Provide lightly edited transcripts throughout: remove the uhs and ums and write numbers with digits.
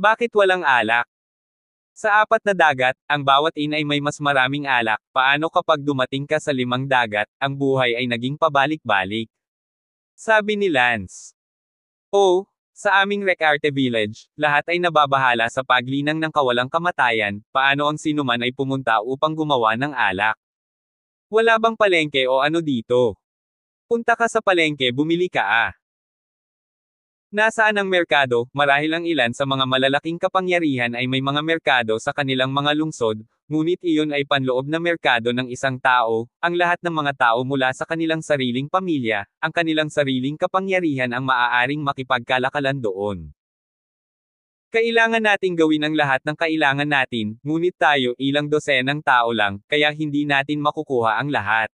Bakit walang alak? Sa apat na dagat, ang bawat ay may mas maraming alak. Paano kapag dumating ka sa limang dagat, ang buhay ay naging pabalik-balik? Sabi ni Lance. Oh, sa aming Recarte Village, lahat ay nababahala sa paglinang ng kawalang kamatayan. Paano ang sinuman ay pumunta upang gumawa ng alak? Wala bang palengke o ano dito? Punta ka sa palengke, bumili ka ah. Nasaan ang merkado? Marahil ang ilan sa mga malalaking kapangyarihan ay may mga merkado sa kanilang mga lungsod, ngunit iyon ay panloob na merkado ng isang tao, ang lahat ng mga tao mula sa kanilang sariling pamilya, ang kanilang sariling kapangyarihan ang maaaring makipagkalakalan doon. Kailangan nating gawin ang lahat ng kailangan natin, ngunit tayo ilang dosenang tao lang, kaya hindi natin makukuha ang lahat.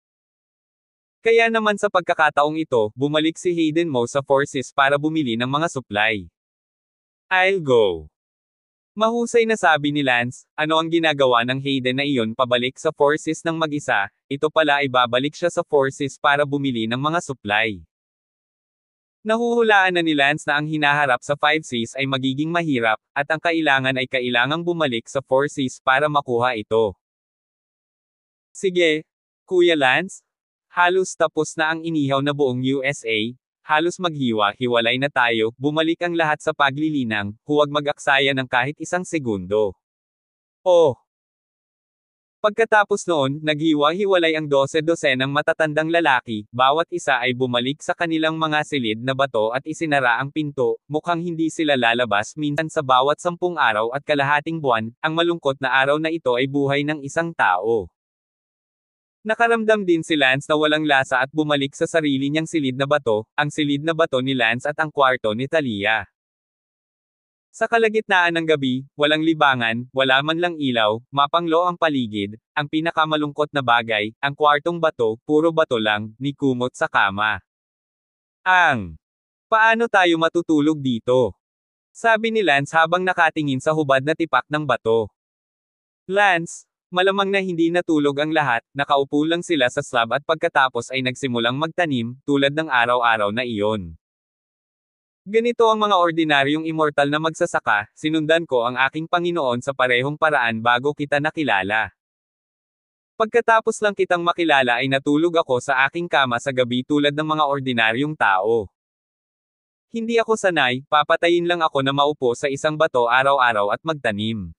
Kaya naman sa pagkakataong ito, bumalik si Hayden Mo sa Forces para bumili ng mga supply. I'll go. Mahusay na sabi ni Lance, ano ang ginagawa ng Hayden na iyon pabalik sa Forces ng mag-isa, ito pala ay babalik siya sa Forces para bumili ng mga supply. Nahuhulaan na ni Lance na ang hinaharap sa 5Cs ay magiging mahirap, at ang kailangan ay kailangang bumalik sa 4Cs para makuha ito. Sige, Kuya Lance. Halos tapos na ang inihaw na buong USA, halos maghiwa-hiwalay na tayo, bumalik ang lahat sa paglilinang, huwag mag-aksaya ng kahit isang segundo. Oh! Pagkatapos noon, naghiwa-hiwalay ang 12-dosenang matatandang lalaki, bawat isa ay bumalik sa kanilang mga silid na bato at isinara ang pinto, mukhang hindi sila lalabas minsan sa bawat 10 araw at kalahating buwan, ang malungkot na araw na ito ay buhay ng isang tao. Nakaramdam din si Lance na walang lasa at bumalik sa sarili niyang silid na bato, ang silid na bato ni Lance at ang kwarto ni Talia. Sa kalagitnaan ng gabi, walang libangan, wala man lang ilaw, mapanglo ang paligid, ang pinakamalungkot na bagay, ang kwartong bato, puro bato lang, ni kumot sa kama. Paano tayo matutulog dito? Sabi ni Lance habang nakatingin sa hubad na tipak ng bato. Lance, malamang na hindi natulog ang lahat, nakaupo lang sila sa slab at pagkatapos ay nagsimulang magtanim, tulad ng araw-araw na iyon. Ganito ang mga ordinaryong immortal na magsasaka, sinundan ko ang aking Panginoon sa parehong paraan bago kita nakilala. Pagkatapos lang kitang makilala ay natulog ako sa aking kama sa gabi tulad ng mga ordinaryong tao. Hindi ako sanay, papatayin lang ako na maupo sa isang bato araw-araw at magtanim.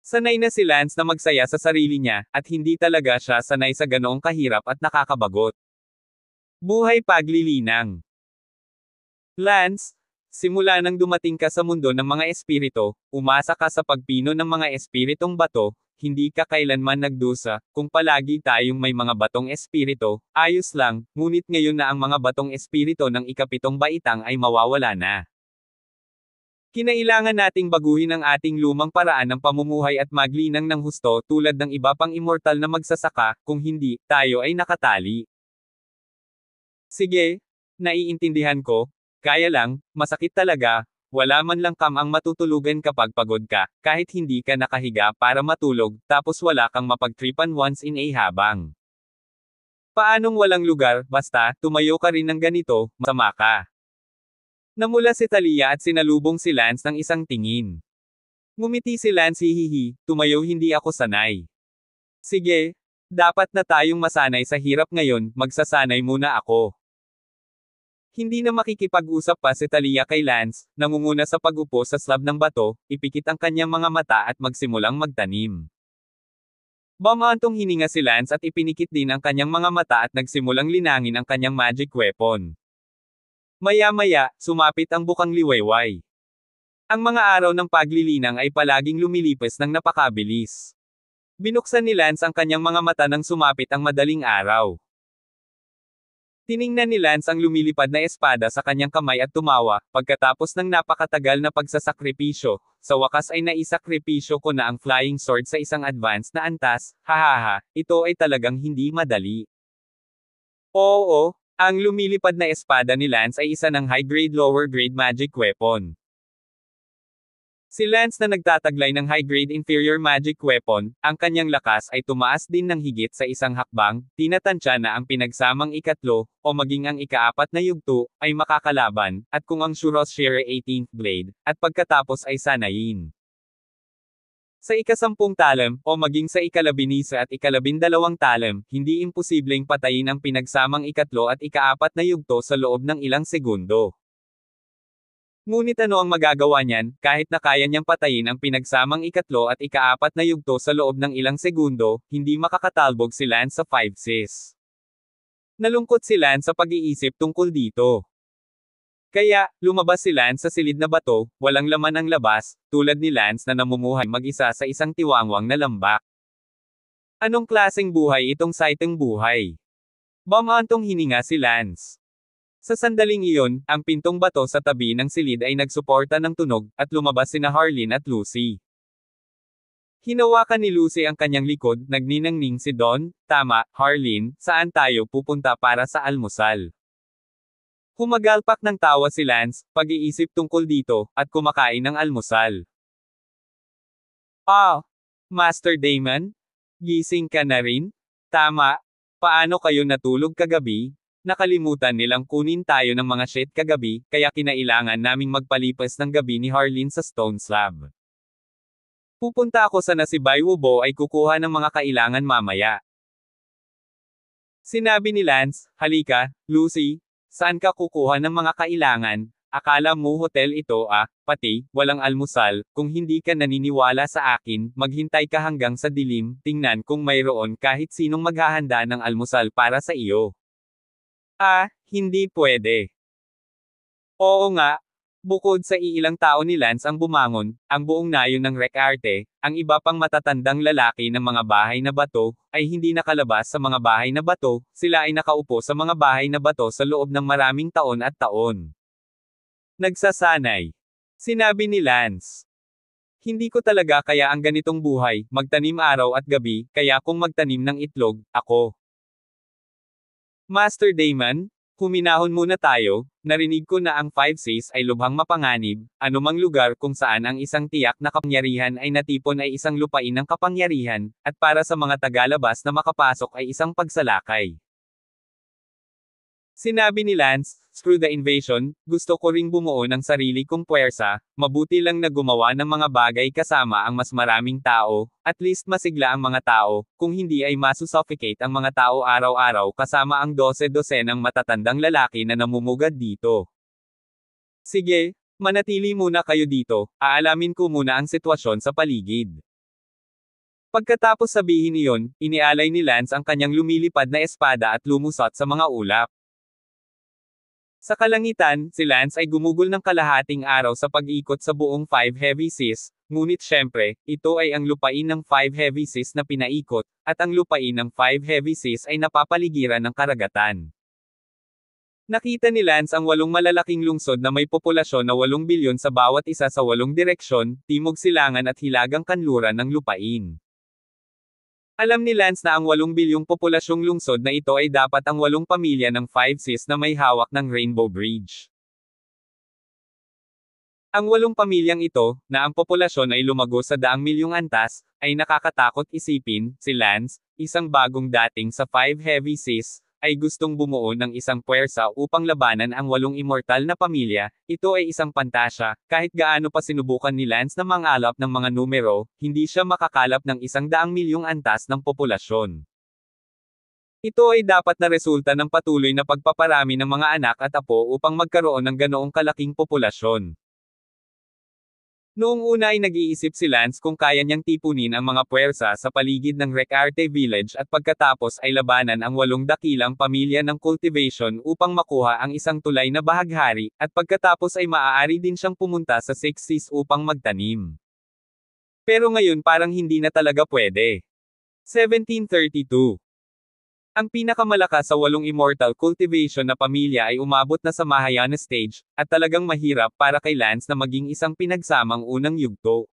Sanay na si Lance na magsaya sa sarili niya, at hindi talaga siya sanay sa ganoong kahirap at nakakabagot. Buhay paglilinang. Lance, simula nang dumating ka sa mundo ng mga espirito, umasa ka sa pagpino ng mga espiritong bato, hindi ka kailanman nagdusa, kung palagi tayong may mga batong espirito, ayos lang, ngunit ngayon na ang mga batong espirito ng ikapitong baitang ay mawawala na. Kinailangan nating baguhin ang ating lumang paraan ng pamumuhay at maglinang ng husto tulad ng iba pang immortal na magsasaka, kung hindi, tayo ay nakatali. Sige, naiintindihan ko, kaya lang, masakit talaga, wala man lang ang matutulugan kapag pagod ka, kahit hindi ka nakahiga para matulog, tapos wala kang mapagtripan once in a habang. Paanong walang lugar, basta, tumayo ka rin ng ganito, masama ka. Namula si Talia at sinalubong si Lance ng isang tingin. Ngumiti si Lance, hihihi, tumayo, hindi ako sanay. Sige, dapat na tayong masanay sa hirap ngayon, magsasanay muna ako. Hindi na makikipag-usap pa si Talia kay Lance, nangunguna sa pag-upo sa slab ng bato, ipikit ang kanyang mga mata at magsimulang magtanim. Bumantong hininga si Lance at ipinikit din ang kanyang mga mata at nagsimulang linangin ang kanyang magic weapon. Maya-maya, sumapit ang bukang liwayway. Ang mga araw ng paglilinang ay palaging lumilipas ng napakabilis. Binuksan ni Lance ang kanyang mga mata nang sumapit ang madaling araw. Tiningnan ni Lance ang lumilipad na espada sa kanyang kamay at tumawa, pagkatapos ng napakatagal na pagsasakripisyo, sa wakas ay naisakripisyo ko na ang flying sword sa isang advanced na antas, hahaha, ito ay talagang hindi madali. Oo. Ang lumilipad na espada ni Lance ay isa ng high-grade lower-grade magic weapon. Si Lance na nagtataglay ng high-grade inferior magic weapon, ang kanyang lakas ay tumaas din ng higit sa isang hakbang, tinatansya na ang pinagsamang ikatlo, o maging ang ikaapat na yugto, ay makakalaban, at kung ang Shuroshire 18th Blade, at pagkatapos ay sanayin. Sa ika-10 talem, o maging sa ika-11 at ika-12 talem, hindi imposibleng patayin ang pinagsamang ikatlo at ikaapat na yugto sa loob ng ilang segundo. Ngunit ano ang magagawa niyan, kahit na kaya niyang patayin ang pinagsamang ikatlo at ikaapat na yugto sa loob ng ilang segundo, hindi makakatalbog si Lance sa 5-6. Nalungkot si Lance sa pag-iisip tungkol dito. Kaya, lumabas si Lance sa silid na bato, walang laman ang labas, tulad ni Lance na namumuhay mag-isa sa isang tiwangwang na lambak. Anong klaseng buhay itong saiteng buhay? Bamantong hininga si Lance. Sa sandaling iyon, ang pintong bato sa tabi ng silid ay nagsuporta ng tunog, at lumabas sina Harleen at Lucy. Hinawakan ni Lucy ang kanyang likod, nagniningning si Don. Tama, Harleen, saan tayo pupunta para sa almusal? Humagalpak ng tawa si Lance, pag-iisip tungkol dito, at kumakain ng almusal. Master Damon? Gising ka na rin? Tama. Paano kayo natulog kagabi? Nakalimutan nilang kunin tayo ng mga shit kagabi, kaya kinailangan naming magpalipas ng gabi ni Harleen sa stone slab. Pupunta ako sa na si Baiwubo ay kukuha ng mga kailangan mamaya. Sinabi ni Lance, halika, Lucy, saan ka kukuha ng mga kailangan? Akala mo hotel ito pati, walang almusal, kung hindi ka naniniwala sa akin, maghintay ka hanggang sa dilim, tingnan kung mayroon kahit sinong maghahanda ng almusal para sa iyo. Hindi pwede. Oo nga. Bukod sa iilang tao ni Lance ang bumangon, ang buong nayon ng Recarte, ang iba pang matatandang lalaki ng mga bahay na bato, ay hindi nakalabas sa mga bahay na bato, sila ay nakaupo sa mga bahay na bato sa loob ng maraming taon at taon. Nagsasanay. Sinabi ni Lance. Hindi ko talaga kaya ang ganitong buhay, magtanim araw at gabi, kaya kung magtanim ng itlog, ako. Master Damon, huminahon muna tayo, narinig ko na ang 5-6 ay lubhang mapanganib, anumang lugar kung saan ang isang tiyak na kapangyarihan ay natipon ay isang lupain ng kapangyarihan, at para sa mga tagalabas na makapasok ay isang pagsalakay. Sinabi ni Lance, screw the invasion, gusto ko ring bumuo ng sarili kong puwersa, mabuti lang na gumawa ng mga bagay kasama ang mas maraming tao, at least masigla ang mga tao, kung hindi ay masusuffocate ang mga tao araw-araw kasama ang 12 ng matatandang lalaki na namumugad dito. Sige, manatili muna kayo dito, aalamin ko muna ang sitwasyon sa paligid. Pagkatapos sabihin iyon, inialay ni Lance ang kanyang lumilipad na espada at lumusot sa mga ulap. Sa kalangitan, si Lance ay gumugol ng kalahating araw sa pag-ikot sa buong 5 Heavy Seas, ngunit syempre, ito ay ang lupain ng 5 Heavy Seas na pinaikot, at ang lupain ng 5 Heavy Seas ay napapaligiran ng karagatan. Nakita ni Lance ang 8 malalaking lungsod na may populasyon na 8 bilyon sa bawat isa sa 8 direksyon, timog silangan at hilagang kanluran ng lupain. Alam ni Lance na ang 8 bilyong populasyong lungsod na ito ay dapat ang 8 pamilya ng 5-6 na may hawak ng Rainbow Bridge. Ang 8 pamilyang ito, na ang populasyon ay lumago sa 100 milyong antas, ay nakakatakot isipin, si Lance, isang bagong dating sa 5 Heavy Seas, ay gustong bumuo ng isang puwersa upang labanan ang 8 immortal na pamilya. Ito ay isang pantasya, kahit gaano pa sinubukan ni Lance na mangalap ng mga numero, hindi siya makakalap ng 100 milyong antas ng populasyon. Ito ay dapat na resulta ng patuloy na pagpaparami ng mga anak at apo upang magkaroon ng ganoong kalaking populasyon. Noong una ay nag-iisip si Lance kung kaya niyang tipunin ang mga puwersa sa paligid ng Recarte Village at pagkatapos ay labanan ang 8 dakilang pamilya ng cultivation upang makuha ang isang tulay na bahaghari, at pagkatapos ay maaari din siyang pumunta sa 6 Seas upang magtanim. Pero ngayon parang hindi na talaga pwede. 1732. Ang pinakamalakas sa 8 immortal cultivation na pamilya ay umabot na sa Mahayana stage, at talagang mahirap para kay Lance na maging isang pinagsamang unang yugto.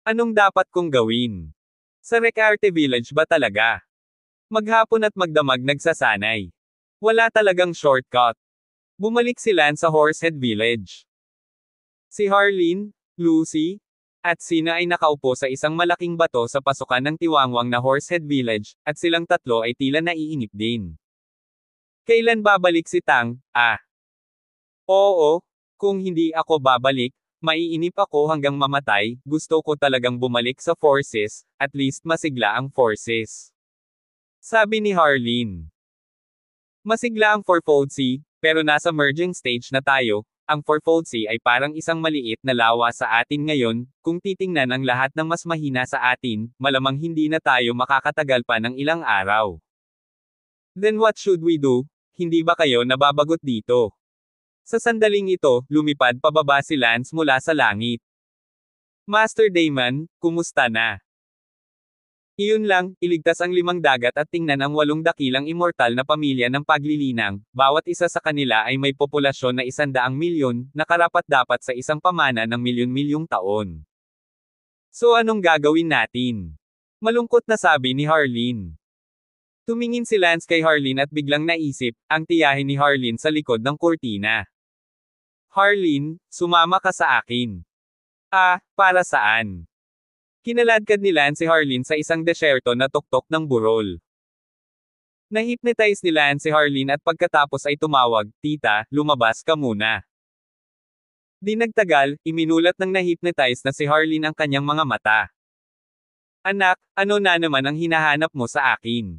Anong dapat kong gawin? Sa Recarte Village ba talaga? Maghapon at magdamag nagsasanay. Wala talagang shortcut. Bumalik si Lance sa Horsehead Village. Si Harleen, Lucy, at Sina ay nakaupo sa isang malaking bato sa pasukan ng tiwangwang na Horsehead Village, at silang tatlo ay tila naiinip din. Kailan babalik si Tang? Oo, kung hindi ako babalik, maiinip ako hanggang mamatay. Gusto ko talagang bumalik sa forces, at least masigla ang forces. Sabi ni Harleen. Masigla ang Forfoldsy, pero nasa merging stage na tayo. Ang Forfoldsy ay parang isang maliit na lawa sa atin ngayon. Kung titingnan ang lahat ng mas mahina sa atin, malamang hindi na tayo makakatagal pa ng ilang araw. Then what should we do? Hindi ba kayo nababagot dito? Sa sandaling ito, lumipad pababa si Lance mula sa langit. Master Damon, kumusta na? Iyon lang, iligtas ang 5 dagat at tingnan ang 8 dakilang immortal na pamilya ng paglilinang. Bawat isa sa kanila ay may populasyon na 100 milyon, na karapat-dapat sa isang pamana ng milyon-milyong taon. So anong gagawin natin? Malungkot na sabi ni Harleen. Tumingin si Lance kay Harleen at biglang naisip, ang tiyahin ni Harleen sa likod ng kurtina. Harleen, sumama ka sa akin. Para saan? Kinaladkad ni Lance si Harleen sa isang desyerto na tuktok ng burol. Nahipnotize ni Lance si Harleen at pagkatapos ay tumawag, "Tita, lumabas ka muna." Di nagtagal, iminulat ng nahipnotize na si Harleen ang kanyang mga mata. "Anak, ano na naman ang hinahanap mo sa akin?"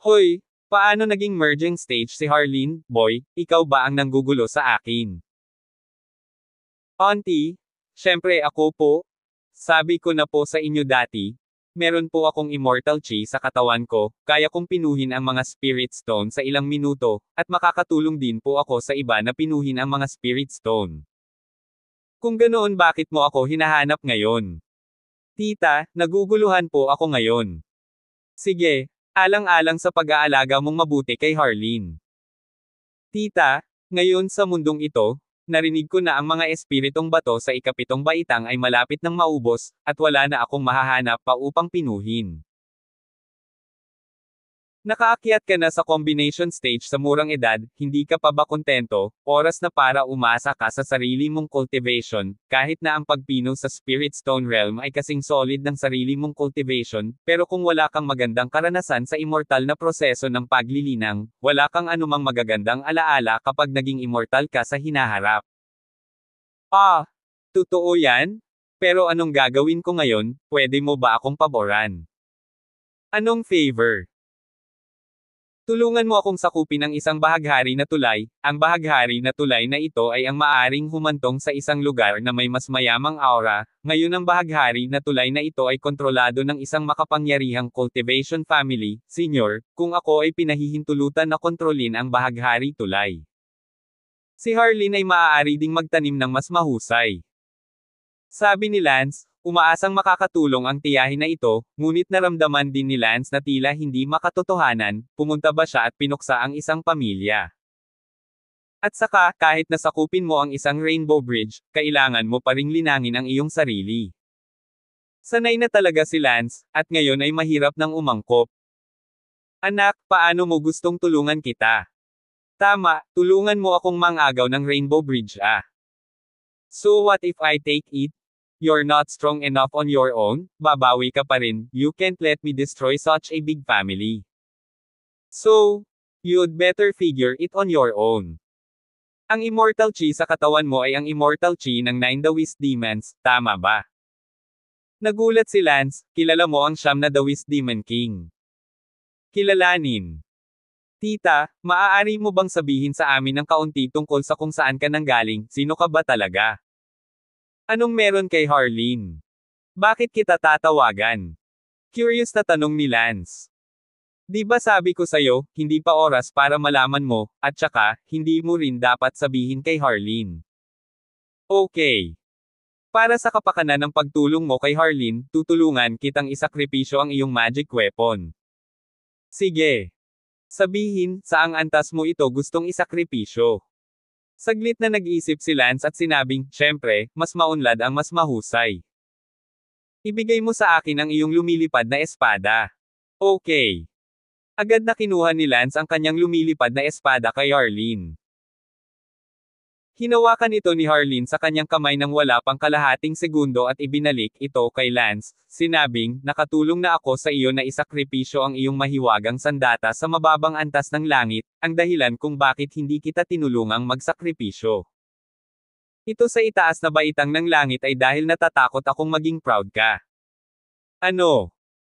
"Hoy, paano naging merging stage si Harleen? Boy, ikaw ba ang nanggugulo sa akin?" "Auntie, syempre ako po. Sabi ko na po sa inyo dati, meron po akong immortal chi sa katawan ko, kaya kong pinuhin ang mga spirit stone sa ilang minuto, at makakatulong din po ako sa iba na pinuhin ang mga spirit stone. Kung ganoon bakit mo ako hinahanap ngayon?" "Tita, naguguluhan po ako ngayon." "Sige, alang-alang sa pag-aalaga mong mabuti kay Harleen." "Tita, ngayon sa mundong ito, narinig ko na ang mga espiritong bato sa ikapitong baitang ay malapit ng maubos, at wala na akong mahahanap pa upang pinuhin. Nakaakyat ka na sa combination stage sa murang edad, hindi ka pa ba kontento? Oras na para umasa ka sa sarili mong cultivation, kahit na ang pagpino sa Spirit Stone Realm ay kasing solid ng sarili mong cultivation, pero kung wala kang magandang karanasan sa immortal na proseso ng paglilinang, wala kang anumang magagandang alaala kapag naging immortal ka sa hinaharap. Totoo yan? Pero anong gagawin ko ngayon? Pwede mo ba akong paboran? Anong favor? Tulungan mo akong sakupin ang isang bahaghari na tulay. Ang bahaghari na tulay na ito ay ang maaring humantong sa isang lugar na may mas mayamang aura. Ngayon ang bahaghari na tulay na ito ay kontrolado ng isang makapangyarihang cultivation family, Senior, kung ako ay pinahihintulutan na kontrolin ang bahaghari tulay. Si Harleen ay maaari ding magtanim ng mas mahusay. Sabi ni Lance, umaasang makakatulong ang tiyahin na ito, ngunit naramdaman din ni Lance na tila hindi makatotohanan, pumunta ba siya at pinuksa ang isang pamilya. At saka, kahit nasakupin mo ang isang rainbow bridge, kailangan mo pa ring linangin ang iyong sarili. Sanay na talaga si Lance, at ngayon ay mahirap nang umangkop. Anak, paano mo gustong tulungan kita? Tama, tulungan mo akong mangagaw ng rainbow bridge So what if I take it? You're not strong enough on your own, babawi ka pa rin, you can't let me destroy such a big family. So, you'd better figure it on your own. Ang immortal chi sa katawan mo ay ang immortal chi ng 9 Taoist demons, tama ba? Nagulat si Lance, kilala mo ang 9 na Taoist Demon King. Kilalanin. Tita, maaari mo bang sabihin sa amin ng kaunti tungkol sa kung saan ka nanggaling, sino ka ba talaga? Anong meron kay Harleen? Bakit kita tatawagan? Curious na tanong ni Lance. Di ba sabi ko sa'yo, hindi pa oras para malaman mo, at saka, hindi mo rin dapat sabihin kay Harleen. Okay. Para sa kapakanan ng pagtulong mo kay Harleen, tutulungan kitang isakripisyo ang iyong magic weapon. Sige. Sabihin, saang antas mo ito gustong isakripisyo? Saglit na nag-iisip si Lance at sinabing, syempre, mas maunlad ang mas mahusay. Ibigay mo sa akin ang iyong lumilipad na espada. Okay. Agad na kinuha ni Lance ang kanyang lumilipad na espada kay Harleen. Hinawakan ito ni Harleen sa kanyang kamay nang wala pang kalahating segundo at ibinalik ito kay Lance, sinabing, nakatulong na ako sa iyo na isakripisyo ang iyong mahiwagang sandata sa mababang antas ng langit, ang dahilan kung bakit hindi kita tinulungang magsakripisyo. Ito sa itaas na baitang ng langit ay dahil natatakot akong maging proud ka. Ano?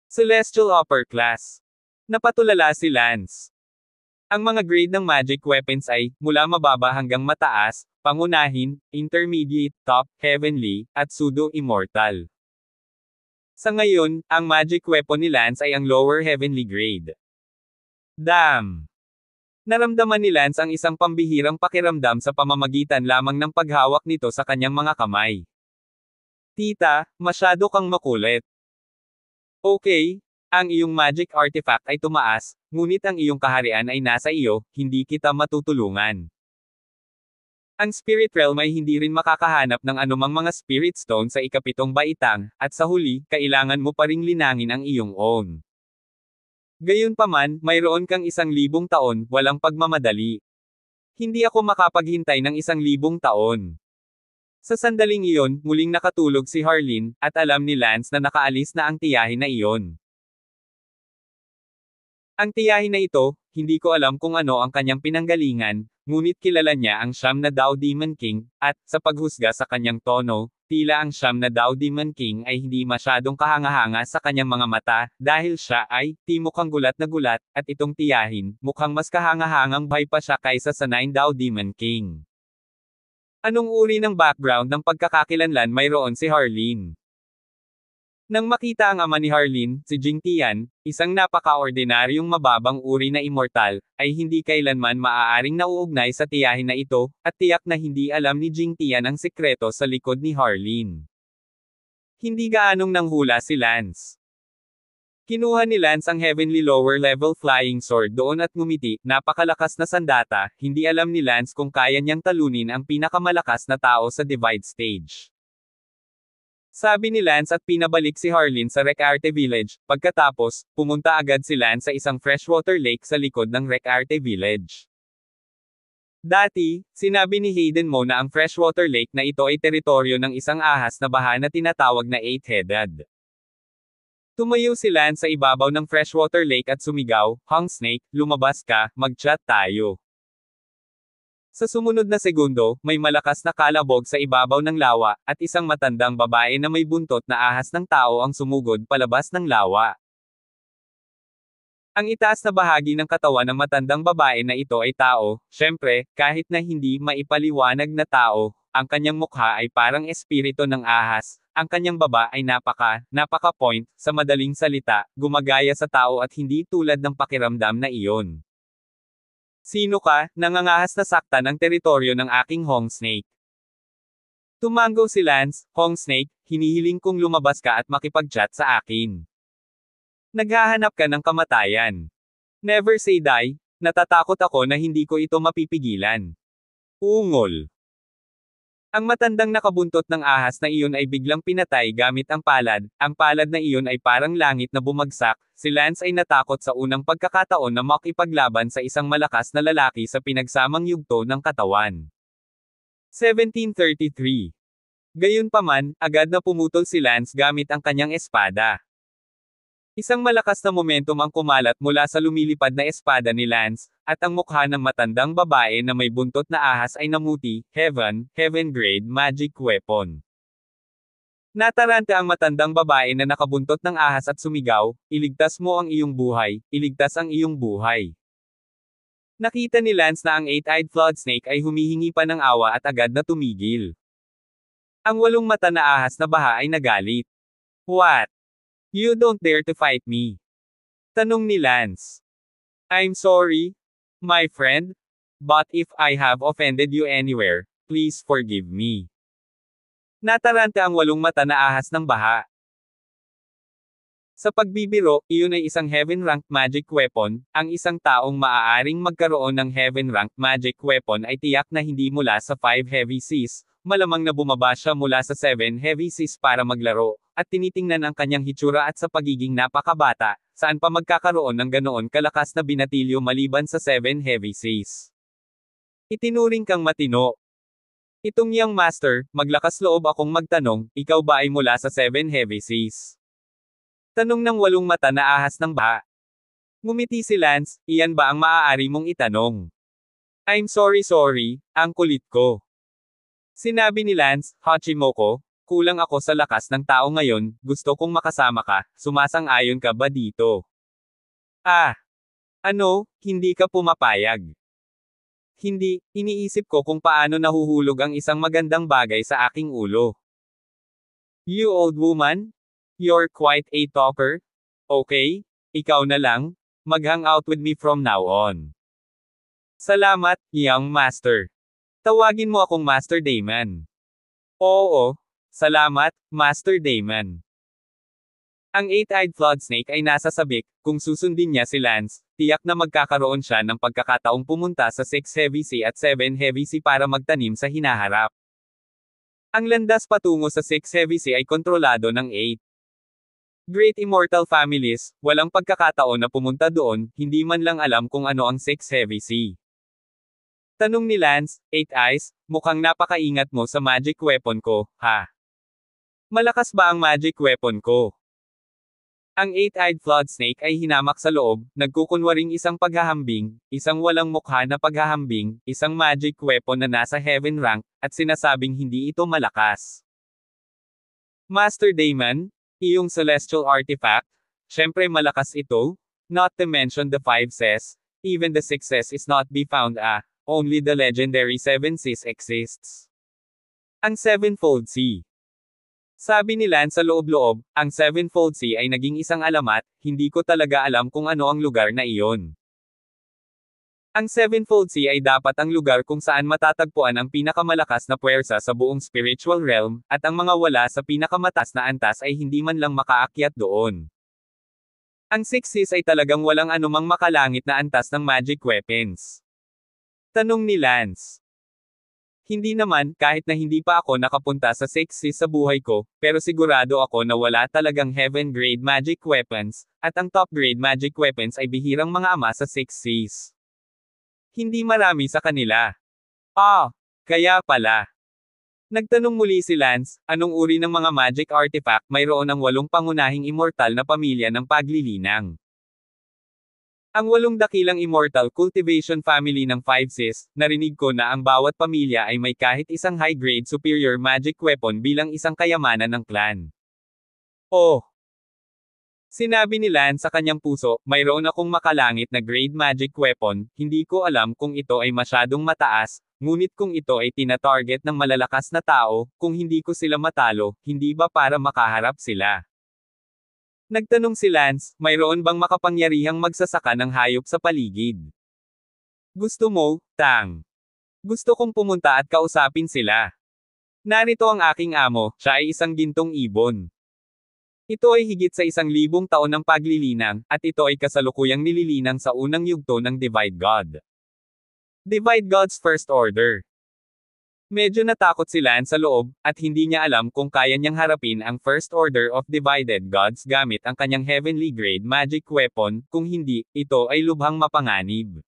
Celestial Upper Class. Napatulala si Lance. Ang mga grade ng magic weapons ay, mula mababa hanggang mataas, pangunahin, intermediate, top, heavenly, at pseudo-immortal. Sa ngayon, ang magic weapon ni Lance ay ang lower heavenly grade. Damn! Naramdaman ni Lance ang isang pambihirang pakiramdam sa pamamagitan lamang ng paghawak nito sa kanyang mga kamay. Tita, masyado kang makulit. Okay, ang iyong magic artifact ay tumaas, ngunit ang iyong kaharian ay nasa iyo, hindi kita matutulungan. Ang spirit realm ay hindi rin makakahanap ng anumang mga spirit stone sa ikapitong baitang, at sa huli, kailangan mo pa ring linangin ang iyong own. Gayunpaman, mayroon kang 1,000 taon, walang pagmamadali. Hindi ako makapaghintay ng 1,000 taon. Sa sandaling iyon, muling nakatulog si Harleen, at alam ni Lance na nakaalis na ang tiyahin na iyon. Ang tiyahin na ito, hindi ko alam kung ano ang kanyang pinanggalingan, ngunit kilala niya ang Siyam na Dao Demon King, at, sa paghusga sa kanyang tono, tila ang Siyam na Dao Demon King ay hindi masyadong kahanga-hanga sa kanyang mga mata, dahil siya ay, mukhang gulat na gulat, at itong tiyahin, mukhang mas kahanga-hangang buhay pa siya kaysa sa Nine Dao Demon King. Anong uri ng background ng pagkakakilanlan mayroon si Harleen? Nang makita ang ama ni Harleen, si Jing Tian, isang napaka-ordinaryong mababang uri na immortal, ay hindi kailanman maaaring nauugnay sa tiyahin na ito, at tiyak na hindi alam ni Jing Tian ang sikreto sa likod ni Harleen. Hindi gaanong nanghula si Lance. Kinuha ni Lance ang heavenly lower level flying sword doon at ngumiti, napakalakas na sandata, hindi alam ni Lance kung kaya niyang talunin ang pinakamalakas na tao sa divide stage. Sabi ni Lance at pinabalik si Harleen sa Recarte Village, pagkatapos, pumunta agad si Lance sa isang freshwater lake sa likod ng Recarte Village. Dati, sinabi ni Hayden Mo na ang freshwater lake na ito ay teritoryo ng isang ahas na baha na tinatawag na eight-headed. Tumayo si Lance sa ibabaw ng freshwater lake at sumigaw, "Hung Snake, lumabas ka, mag-chat tayo." Sa sumunod na segundo, may malakas na kalabog sa ibabaw ng lawa, at isang matandang babae na may buntot na ahas ng tao ang sumugod palabas ng lawa. Ang itaas na bahagi ng katawan ng matandang babae na ito ay tao, syempre, kahit na hindi maipaliwanag na tao, ang kanyang mukha ay parang espiritu ng ahas, ang kanyang baba ay napaka-point, sa madaling salita, gumagaya sa tao at hindi tulad ng pakiramdam na iyon. Sino ka, nangangahas na saktan ang teritoryo ng aking Hung Snake? Tumango si Lance, "Hung Snake, hinihiling kong lumabas ka at makipag-chat sa akin. Naghahanap ka ng kamatayan. Never say die, natatakot ako na hindi ko ito mapipigilan." Ungol. Ang matandang nakabuntot ng ahas na iyon ay biglang pinatay gamit ang palad na iyon ay parang langit na bumagsak, si Lance ay natakot sa unang pagkakataon na makipaglaban sa isang malakas na lalaki sa pinagsamang yugto ng katawan. 1733. Gayunpaman, agad na pumutol si Lance gamit ang kanyang espada. Isang malakas na momentum ang kumalat mula sa lumilipad na espada ni Lance, at ang mukha ng matandang babae na may buntot na ahas ay namuti, heaven grade magic weapon. Nataranta ang matandang babae na nakabuntot ng ahas at sumigaw, "Iligtas mo ang iyong buhay, iligtas ang iyong buhay." Nakita ni Lance na ang eight-eyed flood snake ay humihingi pa ng awa at agad na tumigil. Ang 8 mata na ahas na baha ay nagalit. "What? You don't dare to fight me?" Tanong ni Lance. "I'm sorry, my friend. But if I have offended you anywhere, please forgive me." Nataranta ang 8 mata na ahas ng baha. Sa pagbibiro, iyon ay isang heaven-ranked magic weapon. Ang isang taong maaaring magkaroon ng heaven-ranked magic weapon ay tiyak na hindi mula sa 5 heavy seas, malamang na bumaba siya mula sa 7 heavy seas para maglaro, at tinitingnan ang kanyang hitsura at sa pagiging napakabata, saan pa magkakaroon ng ganoon kalakas na binatilyo maliban sa 7 heavy seas. Itinuring kang matino. Itong young master, maglakas loob akong magtanong, ikaw ba ay mula sa Seven Heavy Seas? Tanong ng 8 mata na ahas ng baha. Ngumiti si Lance, iyan ba ang maaari mong itanong? I'm sorry, ang kulit ko. Sinabi ni Lance, Hachimoko, kulang ako sa lakas ng tao ngayon, gusto kong makasama ka, sumasang-ayon ka ba dito? Ano, hindi ka pumapayag? Hindi, iniisip ko kung paano nahuhulog ang isang magandang bagay sa aking ulo. You old woman? You're quite a talker? Okay, ikaw na lang, mag-hang out with me from now on. Salamat, young master. Tawagin mo akong Master Damon. Oo, salamat, Master Damon. Ang 8-eyed flood snake ay nasa sabik, kung susundin niya si Lance, tiyak na magkakaroon siya ng pagkakataong pumunta sa 6 Heavy Sea at 7 Heavy Sea para magtanim sa hinaharap. Ang landas patungo sa 6 Heavy Sea ay kontrolado ng 8 Great Immortal Families, walang pagkakataon na pumunta doon, hindi man lang alam kung ano ang 6 Heavy Sea. Tanong ni Lance, 8 Eyes, mukhang napakaingat mo sa magic weapon ko, ha? Malakas ba ang magic weapon ko? Ang 8-eyed flood snake ay hinamak sa loob, nagkukunwaring isang paghahambing, isang walang mukha na paghahambing, isang magic weapon na nasa heaven rank, at sinasabing hindi ito malakas. Master Damon, iyong celestial artifact, syempre malakas ito, not to mention the 5 Cs, even the 6 Cs is not be found only the legendary 7 Cs exists. Ang Sevenfold Sea. Sabi ni Lance sa loob-loob, ang Sevenfold Sea ay naging isang alamat, hindi ko talaga alam kung ano ang lugar na iyon. Ang Sevenfold Sea ay dapat ang lugar kung saan matatagpuan ang pinakamalakas na puwersa sa buong spiritual realm, at ang mga wala sa pinakamataas na antas ay hindi man lang makaakyat doon. Ang 6 Seas ay talagang walang anumang makalangit na antas ng magic weapons. Tanong ni Lance. Hindi naman, kahit na hindi pa ako nakapunta sa 6 Seas sa buhay ko, pero sigurado ako na wala talagang heaven-grade magic weapons, at ang top-grade magic weapons ay bihirang mga ama sa 6 Seas. Hindi marami sa kanila. Kaya pala. Nagtanong muli si Lance, anong uri ng mga magic artifact mayroon ang 8 pangunahing immortal na pamilya ng paglilinang? Ang 8 dakilang immortal cultivation family ng 5 Seas, narinig ko na ang bawat pamilya ay may kahit isang high-grade superior magic weapon bilang isang kayamanan ng clan. Sinabi ni Lance sa kanyang puso, mayroon akong makalangit na grade magic weapon, hindi ko alam kung ito ay masyadong mataas, ngunit kung ito ay tina-target ng malalakas na tao, kung hindi ko sila matalo, hindi ba para makaharap sila? Nagtanong si Lance, mayroon bang makapangyarihang magsasaka ng hayop sa paligid? Gusto mo, Tang? Gusto kong pumunta at kausapin sila. Narito ang aking amo, siya ay isang gintong ibon. Ito ay higit sa 1,000 taon ng paglilinang, at ito ay kasalukuyang nililinang sa unang yugto ng Divide God. Divide God's First Order. Medyo natakot si Lance sa loob, at hindi niya alam kung kaya niyang harapin ang First Order of Divided Gods gamit ang kanyang heavenly grade magic weapon, kung hindi, ito ay lubhang mapanganib.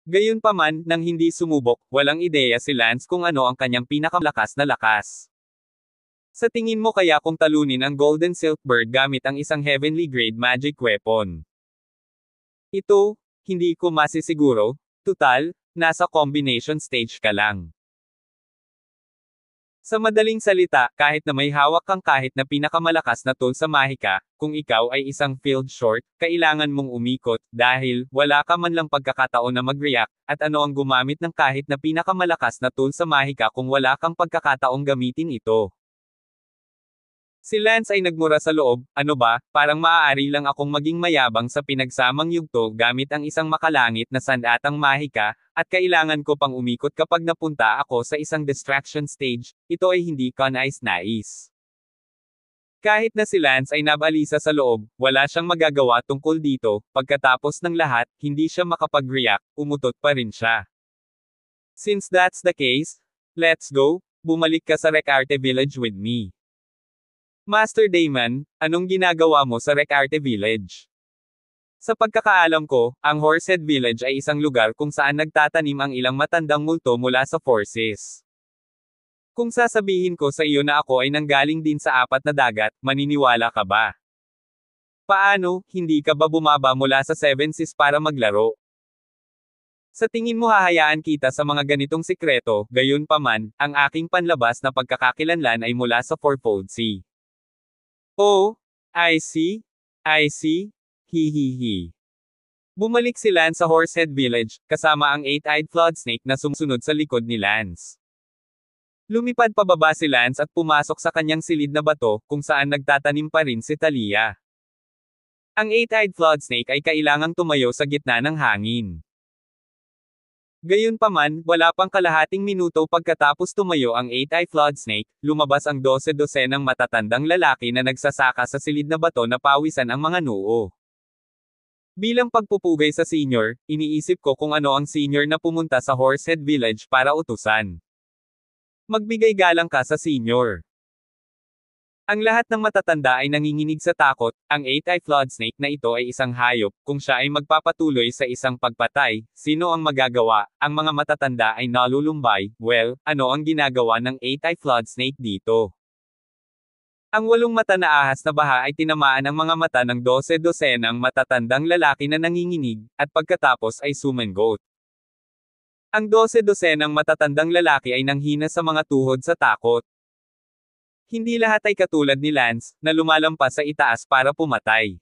Gayunpaman, nang hindi sumubok, walang ideya si Lance kung ano ang kanyang pinakamalakas na lakas. Sa tingin mo kaya kung talunin ang Golden Silk Bird gamit ang isang heavenly grade magic weapon? Ito, hindi ko masisiguro, tutal, nasa combination stage ka lang. Sa madaling salita, kahit na may hawak kang kahit na pinakamalakas na tool sa mahika, kung ikaw ay isang field short, kailangan mong umikot, dahil, wala ka man lang pagkakataon na mag-react, at ano ang gumamit ng kahit na pinakamalakas na tool sa mahika kung wala kang pagkakataong gamitin ito. Si Lance ay nagmura sa loob, ano ba, parang maaari lang akong maging mayabang sa pinagsamang yugto gamit ang isang makalangit na sandatang mahika, at kailangan ko pang umikot kapag napunta ako sa isang distraction stage, ito ay hindi ko nais-nais. Kahit na si Lance ay nabalisa sa loob, wala siyang magagawa tungkol dito, pagkatapos ng lahat, hindi siya makapag-react, umutot pa rin siya. Since that's the case, let's go, bumalik ka sa Recarte Village with me. Master Damon, anong ginagawa mo sa Recarte Village? Sa pagkakaalam ko, ang Horsehead Village ay isang lugar kung saan nagtatanim ang ilang matandang multo mula sa forces. Kung sasabihin ko sa iyo na ako ay nanggaling din sa apat na dagat, maniniwala ka ba? Paano, hindi ka ba bumaba mula sa Seven Seas para maglaro? Sa tingin mo hahayaan kita sa mga ganitong sikreto, gayunpaman, ang aking panlabas na pagkakakilanlan ay mula sa Fourfold Sea. Oh, I see. I see. Hihihi. Bumalik si Lance sa Horsehead Village, kasama ang Eight-Eyed Flood Snake na sumusunod sa likod ni Lance. Lumipad pababa si Lance at pumasok sa kanyang silid na bato, kung saan nagtatanim pa rin si Talia. Ang Eight-Eyed Flood Snake ay kailangang tumayo sa gitna ng hangin. Gayunpaman, wala pang kalahating minuto pagkatapos tumayo ang Eight-Eyed Flood Snake, lumabas ang 12-dosenang matatandang lalaki na nagsasaka sa silid na bato na pawisan ang mga noo. Bilang pagpupugay sa senior, iniisip ko kung ano ang senior na pumunta sa Horsehead Village para utusan. Magbigay galang ka sa senior. Ang lahat ng matatanda ay nanginginig sa takot, ang Eight-Eyed Flood Snake na ito ay isang hayop, kung siya ay magpapatuloy sa isang pagpatay, sino ang magagawa? Ang mga matatanda ay nalulumbay, well, ano ang ginagawa ng Eight-Eyed Flood Snake dito? Ang 8 mata na ahas na baha ay tinamaan ang mga mata ng 12-dosenang matatandang lalaki na nanginginig, at pagkatapos ay sumangot. Ang 12-dosenang matatandang lalaki ay nanghina sa mga tuhod sa takot. Hindi lahat ay katulad ni Lance, na lumalampas sa itaas para pumatay.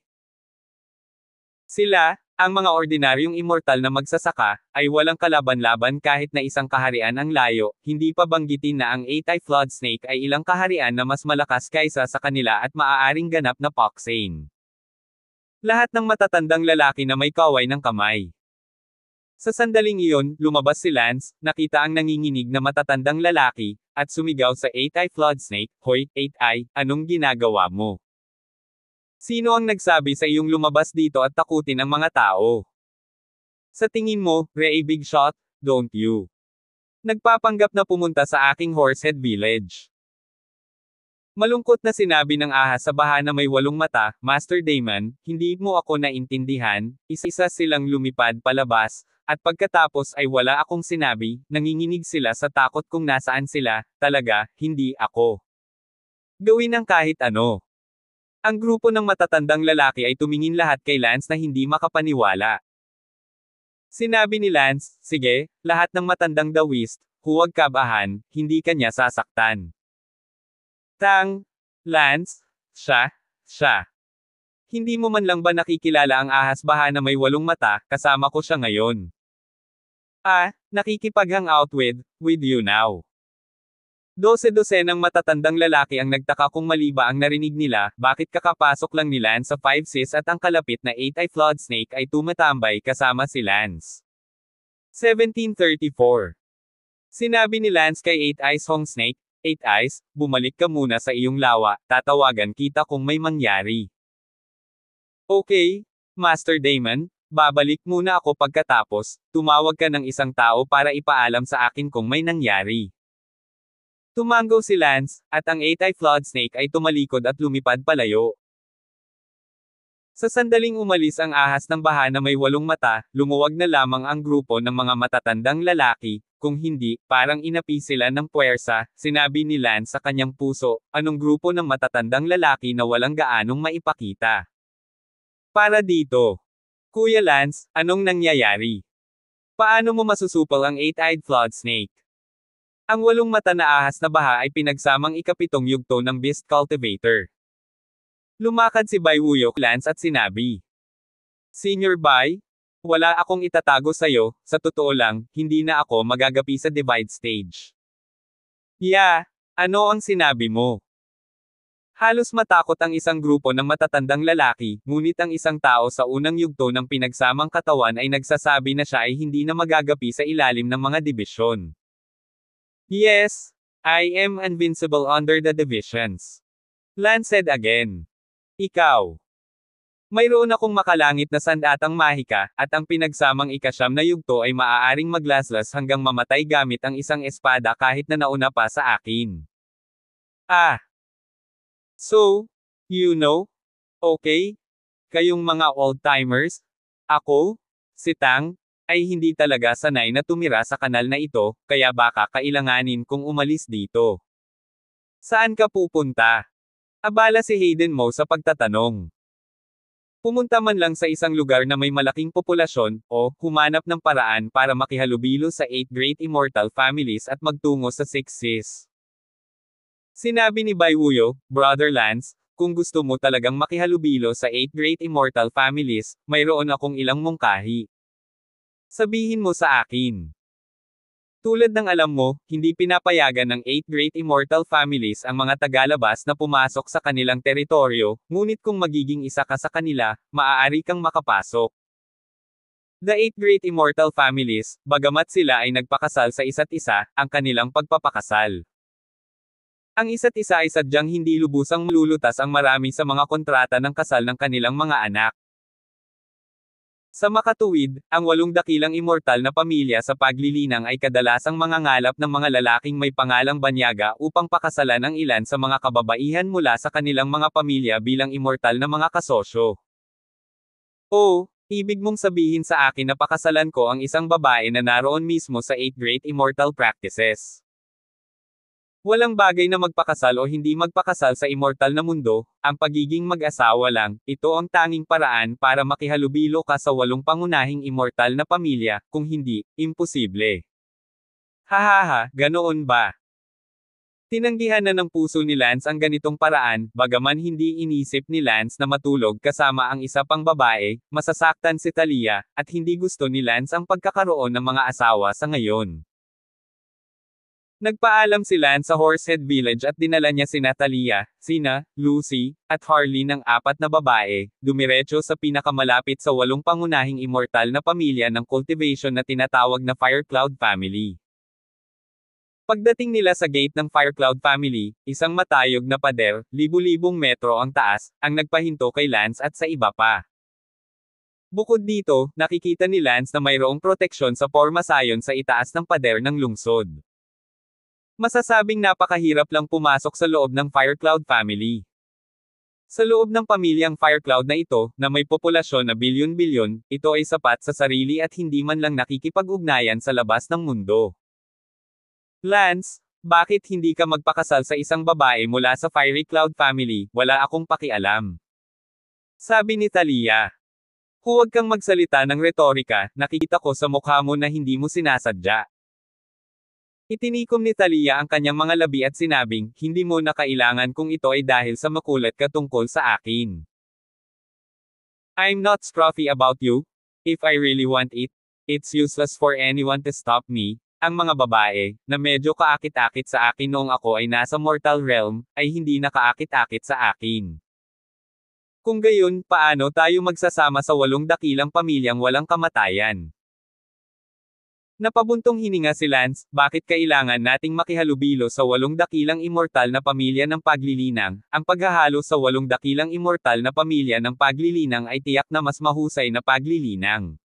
Sila, ang mga ordinaryong immortal na magsasaka, ay walang kalaban-laban kahit na isang kaharian ang layo, hindi pa banggitin na ang Eight-Eyed Flood Snake ay ilang kaharian na mas malakas kaysa sa kanila at maaaring ganap na Poxane. Lahat ng matatandang lalaki na may kaway ng kamay. Sa sandaling iyon, lumabas si Lance, nakita ang nanginginig na matatandang lalaki, at sumigaw sa Eight-Eyed Flood Snake, "Hoy, Eight-Eye, anong ginagawa mo? Sino ang nagsabi sa iyong lumabas dito at takutin ang mga tao? Sa tingin mo, Ray Big Shot, don't you? Nagpapanggap na pumunta sa aking Horsehead Village." Malungkot na sinabi ng ahas sa baha na may 8 mata, "Master Damon, hindi mo ako naintindihan." Isa-isa silang lumipad palabas, at pagkatapos ay wala akong sinabi, nanginginig sila sa takot kung nasaan sila, talaga, hindi ako. Gawin ang kahit ano. Ang grupo ng matatandang lalaki ay tumingin lahat kay Lance na hindi makapaniwala. Sinabi ni Lance, "Sige, lahat ng matandang dawist, huwag kabahan, hindi kanya sasaktan." Lance, siya. Hindi mo man lang ba nakikilala ang ahas baha na may 8 mata, kasama ko siya ngayon. Nakikipag-hangout with you now. 12-dosenang matatandang lalaki ang nagtaka kung mali ba ang narinig nila, bakit kakapasok lang ni Lance sa 5 Seas at ang kalapit na Eight-Eyed Flood Snake ay tumatambay kasama si Lance. 1734. Sinabi ni Lance kay Eight-Eyes Hong Snake, "Eight-Eyes, bumalik ka muna sa iyong lawa, tatawagan kita kung may mangyari." "Okay, Master Damon, babalik muna ako pagkatapos, tumawag ka ng isang tao para ipaalam sa akin kung may nangyari." Tumango si Lance, at ang Eight-Eyed Flood Snake ay tumalikod at lumipad palayo. Sa sandaling umalis ang ahas ng baha na may 8 mata, lumuwag na lamang ang grupo ng mga matatandang lalaki, kung hindi, parang inapi sila ng puwersa, sinabi ni Lance sa kanyang puso, anong grupo ng matatandang lalaki na walang gaanong maipakita. Para dito. Kuya Lance, anong nangyayari? Paano mo masusupal ang Eight-Eyed Flood Snake? Ang 8 mata na ahas na baha ay pinagsamang ikapitong yugto ng Beast Cultivator. Lumakad si Bai Wuyok Lance at sinabi, "Senior Bai, wala akong itatago sa'yo, sa totoo lang, hindi na ako magagapi sa Divide Stage." Ano ang sinabi mo? Halos matakot ang isang grupo ng matatandang lalaki, ngunit ang isang tao sa unang yugto ng pinagsamang katawan ay nagsasabi na siya ay hindi na magagapi sa ilalim ng mga dibisyon. "Yes, I am invincible under the divisions," Lance said again. "Ikaw. Mayroon akong makalangit na sandatang mahika, at ang pinagsamang ika-9 na yugto ay maaaring maglaslas hanggang mamatay gamit ang isang espada kahit na nauna pa sa akin." So, you know? Okay? Kayong mga old-timers? Ako, si Tang, ay hindi talaga sanay na tumira sa kanal na ito, kaya baka kailanganin kong umalis dito. Saan ka pupunta? Abala si Hayden Mo sa pagtatanong. Pumunta man lang sa isang lugar na may malaking populasyon, o humanap ng paraan para makihalubilo sa 8 Great Immortal Families at magtungo sa 6 Seas. Sinabi ni Baiwuyo, Brother Lance, kung gusto mo talagang makihalubilo sa 8 Great Immortal Families, mayroon akong ilang mungkahi. Sabihin mo sa akin. Tulad ng alam mo, hindi pinapayagan ng 8 Great Immortal Families ang mga tagalabas na pumasok sa kanilang teritoryo, ngunit kung magiging isa ka sa kanila, maaari kang makapasok. The 8 Great Immortal Families, bagamat sila ay nagpakasal sa isa't isa, ang kanilang pagpapakasal. Ang isa't isa ay sadyang hindi lubusang lulutas ang marami sa mga kontrata ng kasal ng kanilang mga anak. Sa makatuwid, ang 8 dakilang immortal na pamilya sa paglilinang ay kadalasang mangangalap ng mga lalaking may pangalang banyaga upang pakasalan ang ilan sa mga kababaihan mula sa kanilang mga pamilya bilang immortal na mga kasosyo. O, ibig mong sabihin sa akin na pakasalan ko ang isang babae na naroon mismo sa 8 Great Immortal Practices. Walang bagay na magpakasal o hindi magpakasal sa immortal na mundo, ang pagiging mag-asawa lang, ito ang tanging paraan para makihalubilo ka sa 8 pangunahing immortal na pamilya, kung hindi, imposible. Hahaha, ganoon ba? Tinanggihan na ng puso ni Lance ang ganitong paraan, bagaman hindi inisip ni Lance na matulog kasama ang isa pang babae, masasaktan si Talia, at hindi gusto ni Lance ang pagkakaroon ng mga asawa sa ngayon. Nagpaalam si Lance sa Horsehead Village at dinala niya sina Talia, sina Lucy, at Harley ng 4 na babae, dumiretso sa pinakamalapit sa 8 pangunahing immortal na pamilya ng cultivation na tinatawag na Firecloud Family. Pagdating nila sa gate ng Firecloud Family, isang matayog na pader, libu-libong metro ang taas, ang nagpahinto kay Lance at sa iba pa. Bukod dito, nakikita ni Lance na mayroong proteksyon sa pormasayon sa itaas ng pader ng lungsod. Masasabing napakahirap lang pumasok sa loob ng Firecloud Family. Sa loob ng pamilyang Firecloud na ito, na may populasyon na bilyon-bilyon, ito ay sapat sa sarili at hindi man lang nakikipag-ugnayan sa labas ng mundo. Lance, bakit hindi ka magpakasal sa isang babae mula sa Firecloud Family? Wala akong pakialam. Sabi ni Talia. Huwag kang magsalita ng retorika, nakikita ko sa mukha mo na hindi mo sinasadya. Itinikom ni Talia ang kanyang mga labi at sinabing, hindi mo na kailangan kung ito ay dahil sa makulat ka tungkol sa akin. I'm not scruffy about you. If I really want it, it's useless for anyone to stop me. Ang mga babae, na medyo kaakit-akit sa akin noong ako ay nasa mortal realm, ay hindi nakaakit-akit sa akin. Kung gayon, paano tayo magsasama sa 8 dakilang pamilyang walang kamatayan? Napabuntong hininga si Lance, bakit kailangan nating makihalubilo sa 8 dakilang immortal na pamilya ng paglilinang? Ang paghahalo sa 8 dakilang immortal na pamilya ng paglilinang ay tiyak na mas mahusay na paglilinang.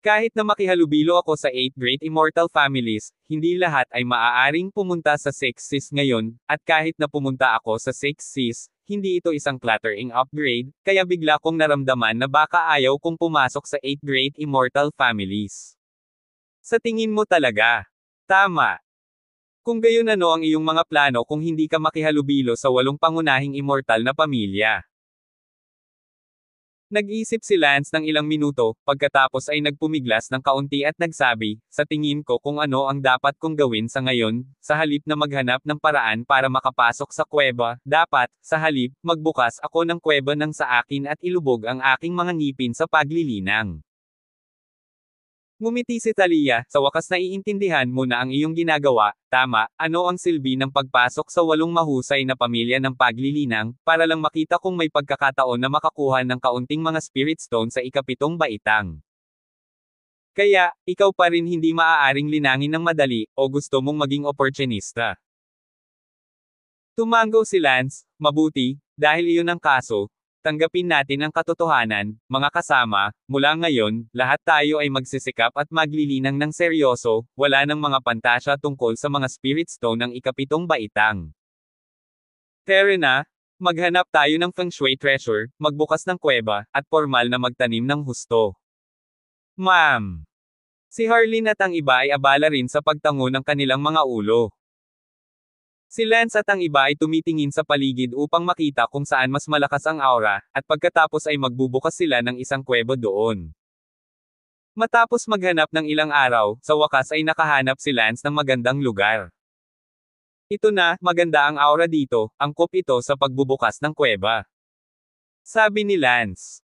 Kahit na makihalubilo ako sa 8 Great Immortal Families, hindi lahat ay maaaring pumunta sa 6 Seas ngayon, at kahit na pumunta ako sa 6 Seas, hindi ito isang cluttering upgrade, kaya bigla kong naramdaman na baka ayaw kong pumasok sa 8 Great Immortal Families. Sa tingin mo talaga? Tama. Kung gayon ano ang iyong mga plano kung hindi ka makihalubilo sa 8 pangunahing immortal na pamilya? Nag-isip si Lance ng ilang minuto, pagkatapos ay nagpumiglas ng kaunti at nagsabi, sa tingin ko kung ano ang dapat kong gawin sa ngayon, sa halip na maghanap ng paraan para makapasok sa kuweba, dapat, sa halip, magbukas ako ng kuweba ng sa akin at ilubog ang aking mga ngipin sa paglilinang. Ngumiti si Talia, sa wakas naiintindihan mo na ang iyong ginagawa, tama, ano ang silbi ng pagpasok sa 8 mahusay na pamilya ng paglilinang, para lang makita kung may pagkakataon na makakuha ng kaunting mga spirit stone sa ika-7 baitang. Kaya, ikaw pa rin hindi maaaring linangin ng madali, o gusto mong maging oportunista. Tumango si Lance, mabuti, dahil iyon ang kaso, tanggapin natin ang katotohanan, mga kasama, mula ngayon, lahat tayo ay magsisikap at maglilinang ng seryoso, wala nang mga pantasya tungkol sa mga spirit stone ng ika-7 baitang. Tara na, maghanap tayo ng feng shui treasure, magbukas ng kuweba, at formal na magtanim ng husto. Ma'am! Si Harleen at ang iba ay abala rin sa pagtango ng kanilang mga ulo. Si Lance at ang iba ay tumitingin sa paligid upang makita kung saan mas malakas ang aura, at pagkatapos ay magbubukas sila ng isang kuweba doon. Matapos maghanap ng ilang araw, sa wakas ay nakahanap si Lance ng magandang lugar. Ito na, maganda ang aura dito, angkop ito sa pagbubukas ng kuweba. Sabi ni Lance.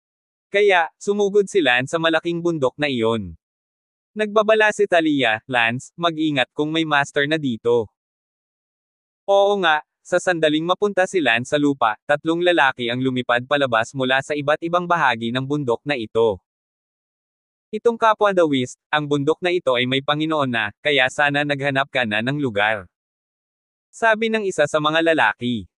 Kaya, sumugod si Lance sa malaking bundok na iyon. Nagbabala si Talia, Lance, mag-ingat kung may master na dito. Oo nga, sa sandaling mapunta si Lance sa lupa, 3 lalaki ang lumipad palabas mula sa iba't ibang bahagi ng bundok na ito. Itong kapwa Dawist, ang bundok na ito ay may Panginoon na, kaya sana naghanap ka na ng lugar. Sabi ng isa sa mga lalaki.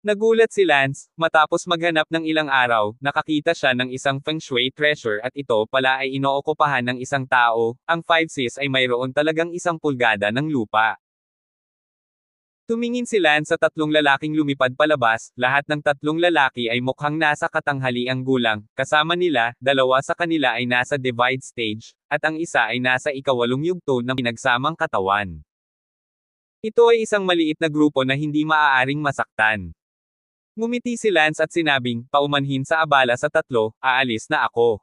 Nagulat si Lance, matapos maghanap ng ilang araw, nakakita siya ng isang feng shui treasure at ito pala ay inookupahan ng isang tao, ang 5 sis ay mayroon talagang 1 pulgada ng lupa. Tumingin si Lance sa 3 lalaking lumipad palabas, lahat ng 3 lalaki ay mukhang nasa katanghaliang gulang, kasama nila, 2 sa kanila ay nasa divide stage, at ang isa ay nasa ika-8 yugto ng pinagsamang katawan. Ito ay isang maliit na grupo na hindi maaaring masaktan. Ngumiti si Lance at sinabing, paumanhin sa abala sa 3, aalis na ako.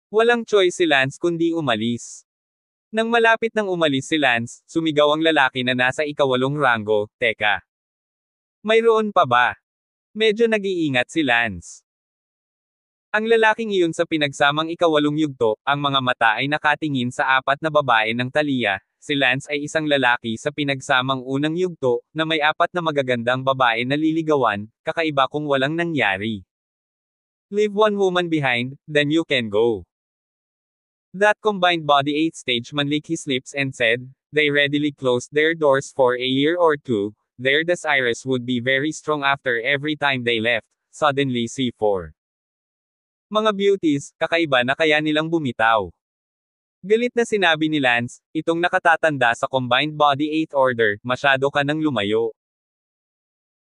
Walang choice si Lance kundi umalis. Nang malapit nang umalis si Lance, sumigaw ang lalaki na nasa ika-8 ranggo, teka. Mayroon pa ba? Medyo nag-iingat si Lance. Ang lalaking iyon sa pinagsamang ika-8 yugto, ang mga mata ay nakatingin sa 4 na babae ng Talia. Si Lance ay isang lalaki sa pinagsamang unang yugto, na may 4 na magagandang babae na liligawan, kakaiba kung walang nangyari. Leave one woman behind, then you can go. That combined body 8 stage man licked his lips and said, they readily closed their doors for a year or 2, their desires would be very strong after every time they left, suddenly C4. Mga beauties, kakaiba na kaya nilang bumitaw. Galit na sinabi ni Lance, itong nakatatanda sa combined body 8 order, masyado ka nang lumayo.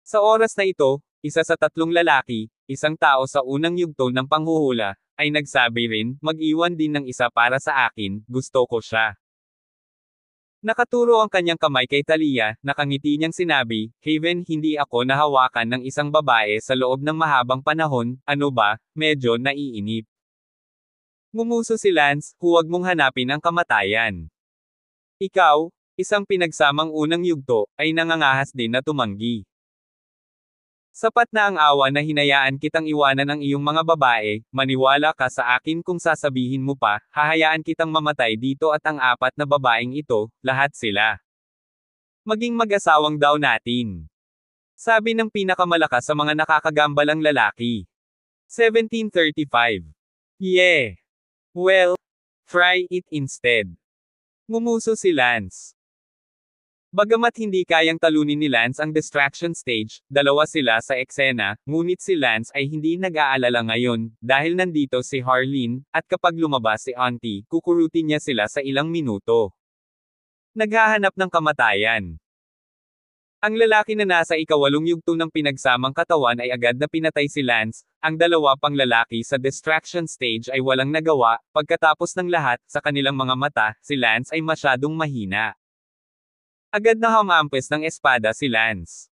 Sa oras na ito, isa sa 3 lalaki, isang tao sa unang yugto ng panghuhula, ay nagsabi rin, mag-iwan din ng isa para sa akin, gusto ko siya. Nakaturo ang kanyang kamay kay Talia, nakangiti niyang sinabi, Haven hindi ako nahawakan ng isang babae sa loob ng mahabang panahon, ano ba, medyo naiinip. Ngumuso si Lance, huwag mong hanapin ang kamatayan. Ikaw, isang pinagsamang unang yugto, ay nangangahas din na tumanggi. Sapat na ang awa na hinayaan kitang iwanan ang iyong mga babae, maniwala ka sa akin kung sasabihin mo pa, hahayaan kitang mamatay dito at ang 4 na babaeng ito, lahat sila. Maging mag-asawang daw natin. Sabi ng pinakamalakas sa mga nakakagambalang lalaki. 1735. Yeah. Well, try it instead. Ngumuso si Lance. Bagamat hindi kayang talunin ni Lance ang distraction stage, 2 sila sa eksena, ngunit si Lance ay hindi nag-aalala ngayon, dahil nandito si Harleen, at kapag lumabas si Auntie, kukurutin niya sila sa ilang minuto. Naghahanap ng kamatayan. Ang lalaki na nasa ika-8 yugto ng pinagsamang katawan ay agad na pinatay si Lance, ang 2 pang lalaki sa distraction stage ay walang nagawa, pagkatapos ng lahat, sa kanilang mga mata, si Lance ay masyadong mahina. Agad na humampes ng espada si Lance.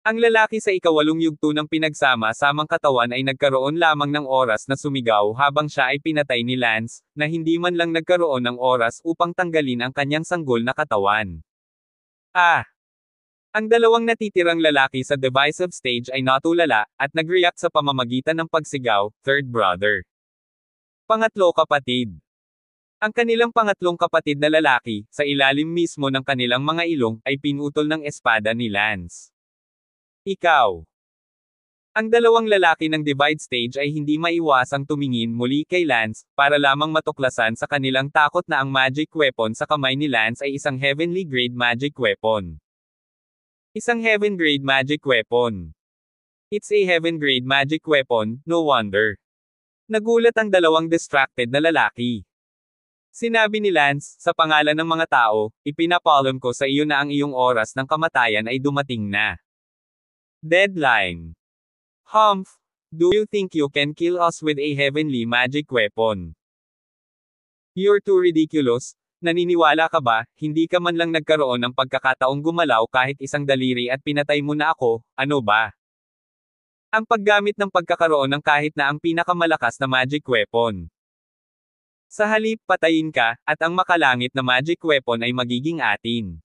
Ang lalaki sa ika-8 yugto ng pinagsama-samang katawan ay nagkaroon lamang ng oras na sumigaw habang siya ay pinatay ni Lance, na hindi man lang nagkaroon ng oras upang tanggalin ang kanyang sanggol na katawan. Ang 2 natitirang lalaki sa divisive stage ay natulala, at nag-react sa pamamagitan ng pagsigaw, third brother. Pangatlo kapatid. Ang kanilang pangatlong kapatid na lalaki, sa ilalim mismo ng kanilang mga ilong, ay pinutol ng espada ni Lance. Ikaw. Ang 2 lalaki ng divide stage ay hindi maiwasang tumingin muli kay Lance, para lamang matuklasan sa kanilang takot na ang magic weapon sa kamay ni Lance ay isang heavenly grade magic weapon. Isang heaven grade magic weapon. It's a heaven grade magic weapon, no wonder. Nagulat ang 2 distracted na lalaki. Sinabi ni Lance, sa pangalan ng mga tao, ipinapaalam ko sa iyo na ang iyong oras ng kamatayan ay dumating na. Deadline. Humph, do you think you can kill us with a heavenly magic weapon? You're too ridiculous. Naniniwala ka ba, hindi ka man lang nagkaroon ng pagkakataong gumalaw kahit isang daliri at pinatay mo na ako, ano ba? Ang paggamit ng pagkakaroon ng kahit na ang pinakamalakas na magic weapon. Sa halip, patayin ka, at ang makalangit na magic weapon ay magiging atin.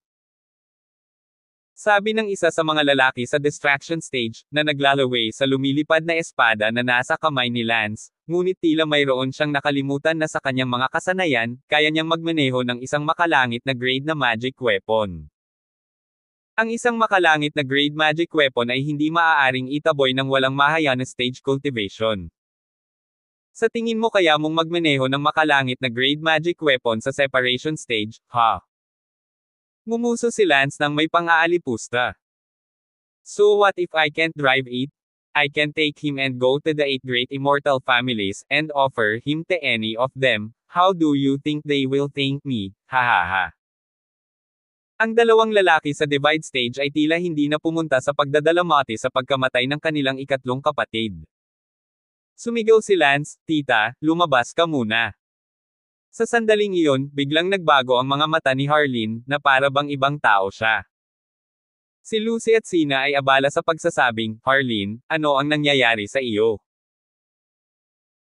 Sabi ng isa sa mga lalaki sa distraction stage, na naglalaway sa lumilipad na espada na nasa kamay ni Lance, ngunit tila mayroon siyang nakalimutan na sa kanyang mga kasanayan, kaya niyang magmaneho ng isang makalangit na grade na magic weapon. Ang isang makalangit na grade magic weapon ay hindi maaaring itaboy ng walang mahaya na stage cultivation. Sa tingin mo kaya mong magmaneho ng makalangit na grade magic weapon sa separation stage, ha? Ngumuso si Lance nang may pang-aalipusta. So what if I can't drive it? I can take him and go to the 8 great immortal families and offer him to any of them. How do you think they will thank me? Hahaha. Ang dalawang lalaki sa divide stage ay tila hindi na pumunta sa pagdadalamati sa pagkamatay ng kanilang ikatlong kapatid. Sumigaw si Lance, "Tita, lumabas ka muna." Sa sandaling iyon, biglang nagbago ang mga mata ni Harleen, na para bang ibang tao siya. Si Lucy at Sina ay abala sa pagsasabing, "Harleen, ano ang nangyayari sa iyo?"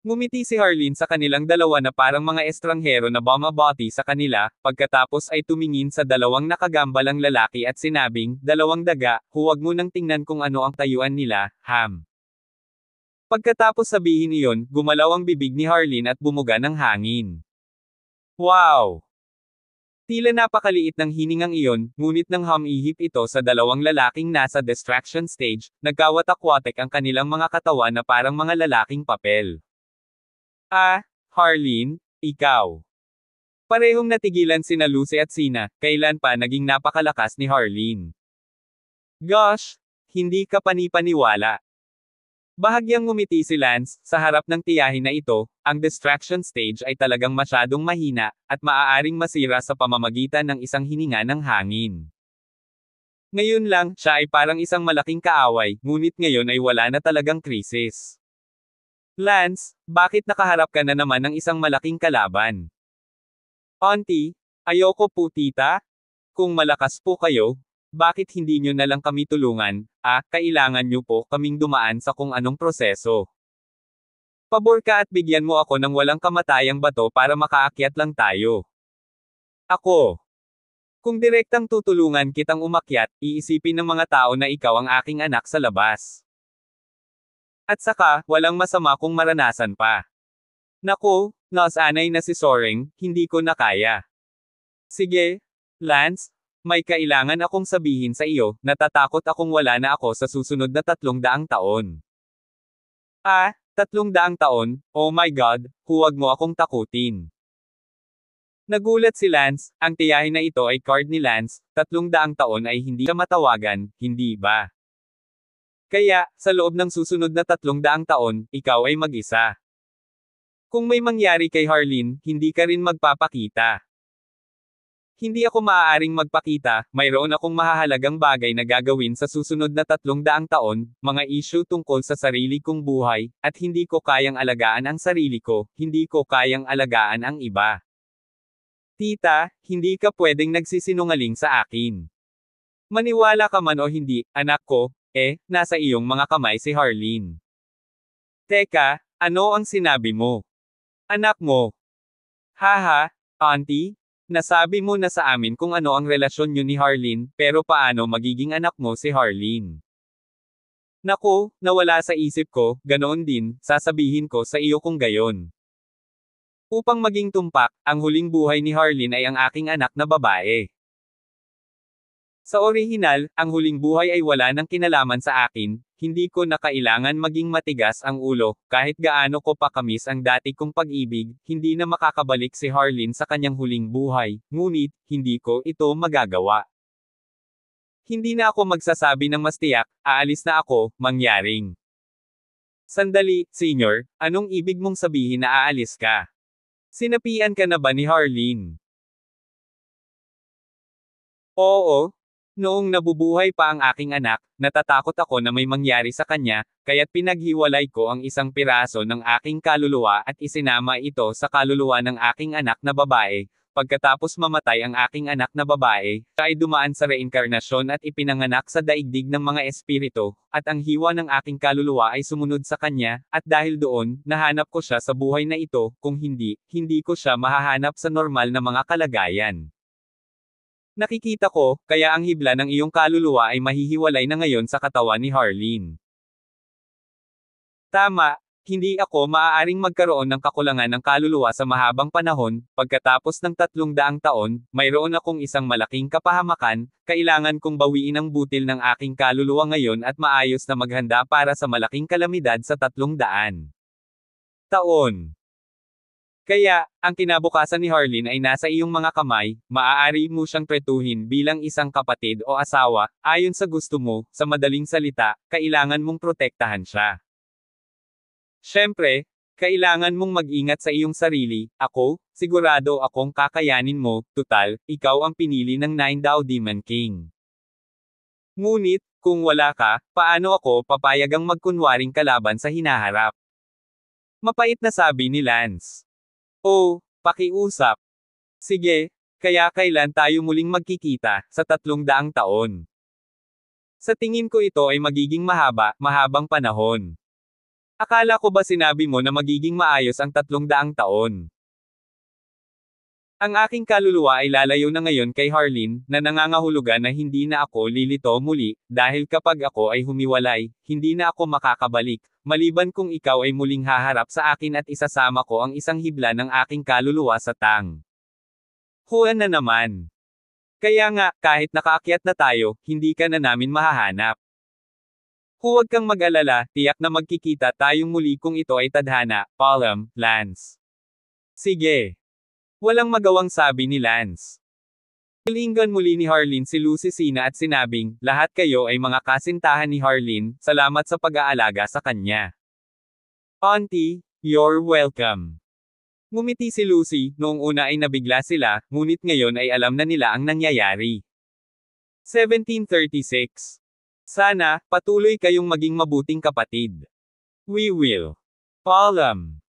Ngumiti si Harleen sa kanilang dalawa na parang mga estranghero na bumabati sa kanila, pagkatapos ay tumingin sa dalawang nakagambalang lalaki at sinabing, "Dalawang daga, huwag mo nang tingnan kung ano ang tayuan nila, Ham." Pagkatapos sabihin iyon, gumalaw ang bibig ni Harleen at bumuga ng hangin. Wow! Tila napakaliit ng hiningang iyon, ngunit nang humihip ito sa dalawang lalaking nasa distraction stage, nagkawatak-watek ang kanilang mga katawan na parang mga lalaking papel. Ah, Harleen, ikaw. Parehong natigilan sina Lucy at Sina, kailan pa naging napakalakas ni Harleen. Gosh! Hindi ka panipaniwala. Bahagyang ngumiti si Lance, sa harap ng tiyahin na ito, ang distraction stage ay talagang masyadong mahina, at maaaring masira sa pamamagitan ng isang hininga ng hangin. Ngayon lang, siya ay parang isang malaking kaaway, ngunit ngayon ay wala na talagang krisis. Lance, bakit nakaharap ka na naman ng isang malaking kalaban? Auntie, ayoko po tita. Kung malakas po kayo, bakit hindi nyo na lang kami tulungan? Kailangan nyo po kaming dumaan sa kung anong proseso. Pabor ka at bigyan mo ako ng walang kamatayang bato para makaakyat lang tayo. Ako. Kung direktang tutulungan kitang umakyat, iisipin ng mga tao na ikaw ang aking anak sa labas. At saka, walang masama kung maranasan pa. Naku, nasanay na si Soaring, hindi ko na kaya. Sige, Lance. May kailangan akong sabihin sa iyo, natatakot akong wala na ako sa susunod na 300 taon. 300 taon? Oh my God, huwag mo akong takutin. Nagulat si Lance, ang tiyahin na ito ay card ni Lance, 300 taon ay hindi ka matawagan, hindi ba? Kaya, sa loob ng susunod na 300 taon, ikaw ay mag-isa. Kung may mangyari kay Harleen, hindi ka rin magpapakita. Hindi ako maaaring magpakita, mayroon akong mahahalagang bagay na gagawin sa susunod na 300 taon, mga issue tungkol sa sarili kong buhay, at hindi ko kayang alagaan ang sarili ko, hindi ko kayang alagaan ang iba. Tita, hindi ka pwedeng nagsisinungaling sa akin. Maniwala ka man o hindi, anak ko, nasa iyong mga kamay si Harleen. Teka, ano ang sinabi mo? Anak mo. Haha, auntie? Nasabi mo na sa amin kung ano ang relasyon niyo ni Harleen, pero paano magiging anak mo si Harleen? Naku, nawala sa isip ko, ganoon din, sasabihin ko sa iyo kung gayon. Upang maging tumpak, ang huling buhay ni Harleen ay ang aking anak na babae. Sa orihinal, ang huling buhay ay wala nang kinalaman sa akin, hindi ko na kailangan maging matigas ang ulo, kahit gaano ko pa kamis ang dati kong pag-ibig, hindi na makakabalik si Harleen sa kanyang huling buhay, ngunit, hindi ko ito magagawa. Hindi na ako magsasabi ng mas tiyak, aalis na ako, mangyaring. Sandali, senyor, anong ibig mong sabihin na aalis ka? Sinapian ka na ba ni Harleen? Oo. Noong nabubuhay pa ang aking anak, natatakot ako na may mangyari sa kanya, kaya't pinaghiwalay ko ang isang piraso ng aking kaluluwa at isinama ito sa kaluluwa ng aking anak na babae, pagkatapos mamatay ang aking anak na babae, siya ay dumaan sa reinkarnasyon at ipinanganak sa daigdig ng mga espiritu, at ang hiwa ng aking kaluluwa ay sumunod sa kanya, at dahil doon, nahanap ko siya sa buhay na ito, kung hindi, hindi ko siya mahahanap sa normal na mga kalagayan. Nakikita ko, kaya ang hibla ng iyong kaluluwa ay mahihiwalay na ngayon sa katawan ni Harleen. Tama, hindi ako maaaring magkaroon ng kakulangan ng kaluluwa sa mahabang panahon, pagkatapos ng 300 taon, mayroon akong isang malaking kapahamakan, kailangan kong bawiin ang butil ng aking kaluluwa ngayon at maayos na maghanda para sa malaking kalamidad sa 300 taon. Kaya, ang kinabukasan ni Harleen ay nasa iyong mga kamay, maaari mo siyang tretuhin bilang isang kapatid o asawa, ayon sa gusto mo, sa madaling salita, kailangan mong protektahan siya. Siyempre, kailangan mong mag-ingat sa iyong sarili, ako, sigurado akong kakayanin mo, tutal, ikaw ang pinili ng Nine Dao Demon King. Ngunit, kung wala ka, paano ako papayagang magkunwaring kalaban sa hinaharap? Mapait na sabi ni Lance. Oh, pakiusap. Sige, kaya kailan tayo muling magkikita, sa 300 taon? Sa tingin ko ito ay magiging mahabang panahon. Akala ko ba sinabi mo na magiging maayos ang 300 taon? Ang aking kaluluwa ay lalayo na ngayon kay Harleen, na nangangahulugan na hindi na ako lilito muli, dahil kapag ako ay humiwalay, hindi na ako makakabalik, maliban kung ikaw ay muling haharap sa akin at isasama ko ang isang hibla ng aking kaluluwa sa tang. Huwag na naman. Kaya nga, kahit nakaakyat na tayo, hindi ka na namin mahahanap. Huwag kang mag-alala, tiyak na magkikita tayong muli kung ito ay tadhana, Palm, Lance. Sige. Walang magawang sabi ni Lance. Nilingan muli ni Harleen si Lucy Sina at sinabing, lahat kayo ay mga kasintahan ni Harleen, salamat sa pag-aalaga sa kanya. Auntie, you're welcome. Ngumiti si Lucy, noong una ay nabigla sila, ngunit ngayon ay alam na nila ang nangyayari. 1736. Sana, patuloy kayong maging mabuting kapatid. We will. Palm.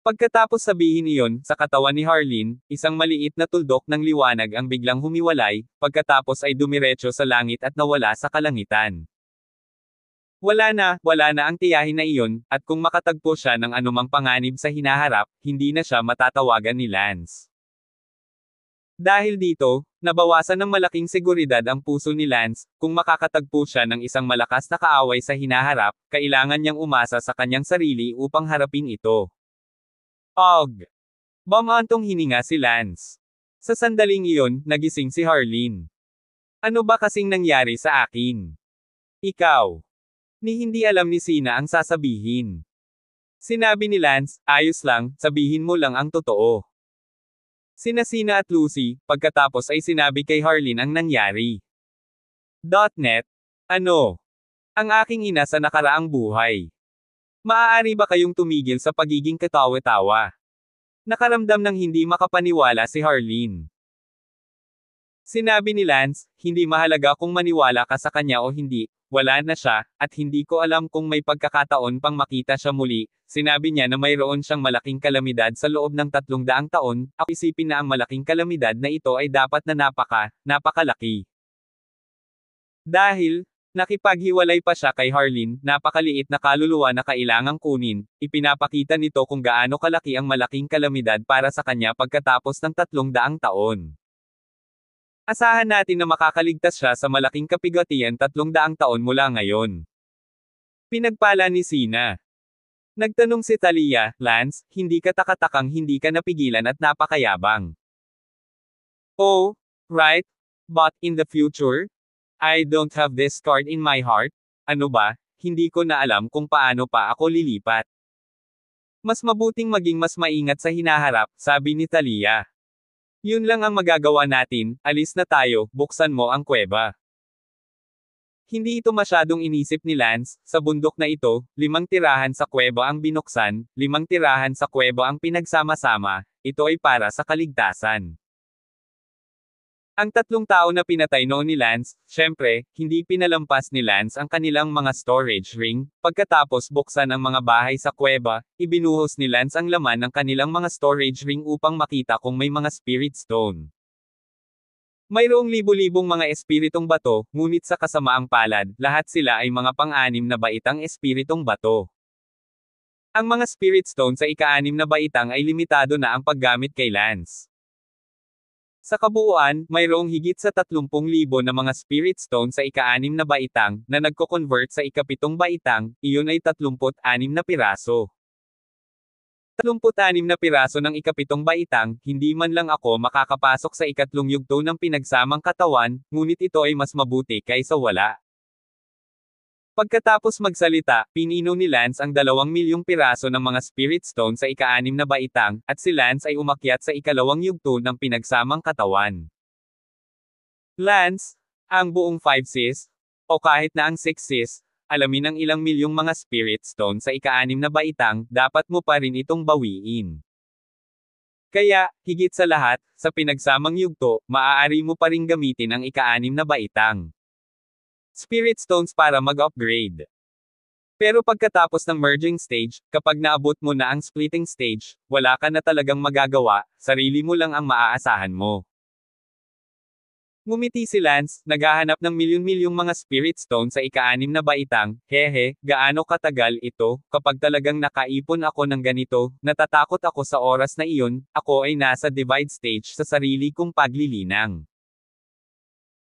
Pagkatapos sabihin iyon, sa katawan ni Harleen, isang maliit na tuldok ng liwanag ang biglang humiwalay, pagkatapos ay dumiretso sa langit at nawala sa kalangitan. Wala na ang tiyahin na iyon, at kung makatagpo siya ng anumang panganib sa hinaharap, hindi na siya matatawagan ni Lance. Dahil dito, nabawasan ng malaking seguridad ang puso ni Lance, kung makakatagpo siya ng isang malakas na kaaway sa hinaharap, kailangan niyang umasa sa kanyang sarili upang harapin ito. Og! Bamantong hininga si Lance. Sa sandaling iyon, nagising si Harleen. Ano ba kasing nangyari sa akin? Ikaw. Ni hindi alam ni Sina ang sasabihin. Sinabi ni Lance, ayos lang, sabihin mo lang ang totoo. Sina Sina at Lucy, pagkatapos ay sinabi kay Harleen ang nangyari. .net. Ano? Ang aking ina sa nakaraang buhay. Maaari ba kayong tumigil sa pagiging katawa-tawa? Nakaramdam ng hindi makapaniwala si Harleen. Sinabi ni Lance, hindi mahalaga kung maniwala ka sa kanya o hindi, wala na siya, at hindi ko alam kung may pagkakataon pang makita siya muli. Sinabi niya na mayroon siyang malaking kalamidad sa loob ng 300 taon, ako isipin na ang malaking kalamidad na ito ay dapat na napakalaki. Dahil, nakipaghiwalay pa siya kay Harleen, napakaliit na kaluluwa na kailangang kunin, ipinapakita nito kung gaano kalaki ang malaking kalamidad para sa kanya pagkatapos ng 300 taon. Asahan natin na makakaligtas siya sa malaking kapigatian 300 taon mula ngayon. Pinagpala ni Sina. Nagtanong si Talia, Lance, hindi ka takatakang hindi ka napigilan at napakayabang. Oh, right, but in the future? I don't have this card in my heart. Ano ba, hindi ko na alam kung paano pa ako lilipat. Mas mabuting maging mas maingat sa hinaharap, sabi ni Talia. Yun lang ang magagawa natin, alis na tayo, buksan mo ang kuweba. Hindi ito masyadong inisip ni Lance, sa bundok na ito, 5 tirahan sa kuweba ang binuksan, 5 tirahan sa kuweba ang pinagsama-sama, ito ay para sa kaligtasan. Ang 3 tao na pinatay noon ni Lance, syempre, hindi pinalampas ni Lance ang kanilang mga storage ring. Pagkatapos buksan ang mga bahay sa kuweba, ibinuhos ni Lance ang laman ng kanilang mga storage ring upang makita kung may mga spirit stone. Mayroong libu-libong mga espiritong bato, ngunit sa kasamaang palad, lahat sila ay mga pang-anim na baitang espiritong bato. Ang mga spirit stone sa ika-6 na baitang ay limitado na ang paggamit kay Lance. Sa kabuuan, mayroong higit sa 30,000 na mga spirit stone sa ika-6 na baitang, na nagko-convert sa ika-7 baitang, iyon ay 36 na piraso. 36 na piraso ng ika-7 baitang, hindi man lang ako makakapasok sa ika-3 yugto ng pinagsamang katawan, ngunit ito ay mas mabuti kaysa wala. Pagkatapos magsalita, pinino ni Lance ang 2,000,000 piraso ng mga spirit stone sa ika-6 na baitang, at si Lance ay umakyat sa ika-2 yugto ng pinagsamang katawan. Lance, ang buong 5 sis, o kahit na ang 6 sis, alamin ang ilang milyong mga spirit stone sa ika-6 na baitang, dapat mo pa rin itong bawiin. Kaya, higit sa lahat, sa pinagsamang yugto, maaari mo pa ring gamitin ang ika-6 na baitang spirit stones para mag-upgrade. Pero pagkatapos ng merging stage, kapag naabot mo na ang splitting stage, wala ka na talagang magagawa, sarili mo lang ang maaasahan mo. Ngumiti si Lance, naghahanap ng milyon-milyong mga spirit stone sa ika-6 na baitang, hehe, gaano katagal ito, kapag talagang nakaipon ako ng ganito, natatakot ako sa oras na iyon, ako ay nasa divide stage sa sarili kong paglilinang.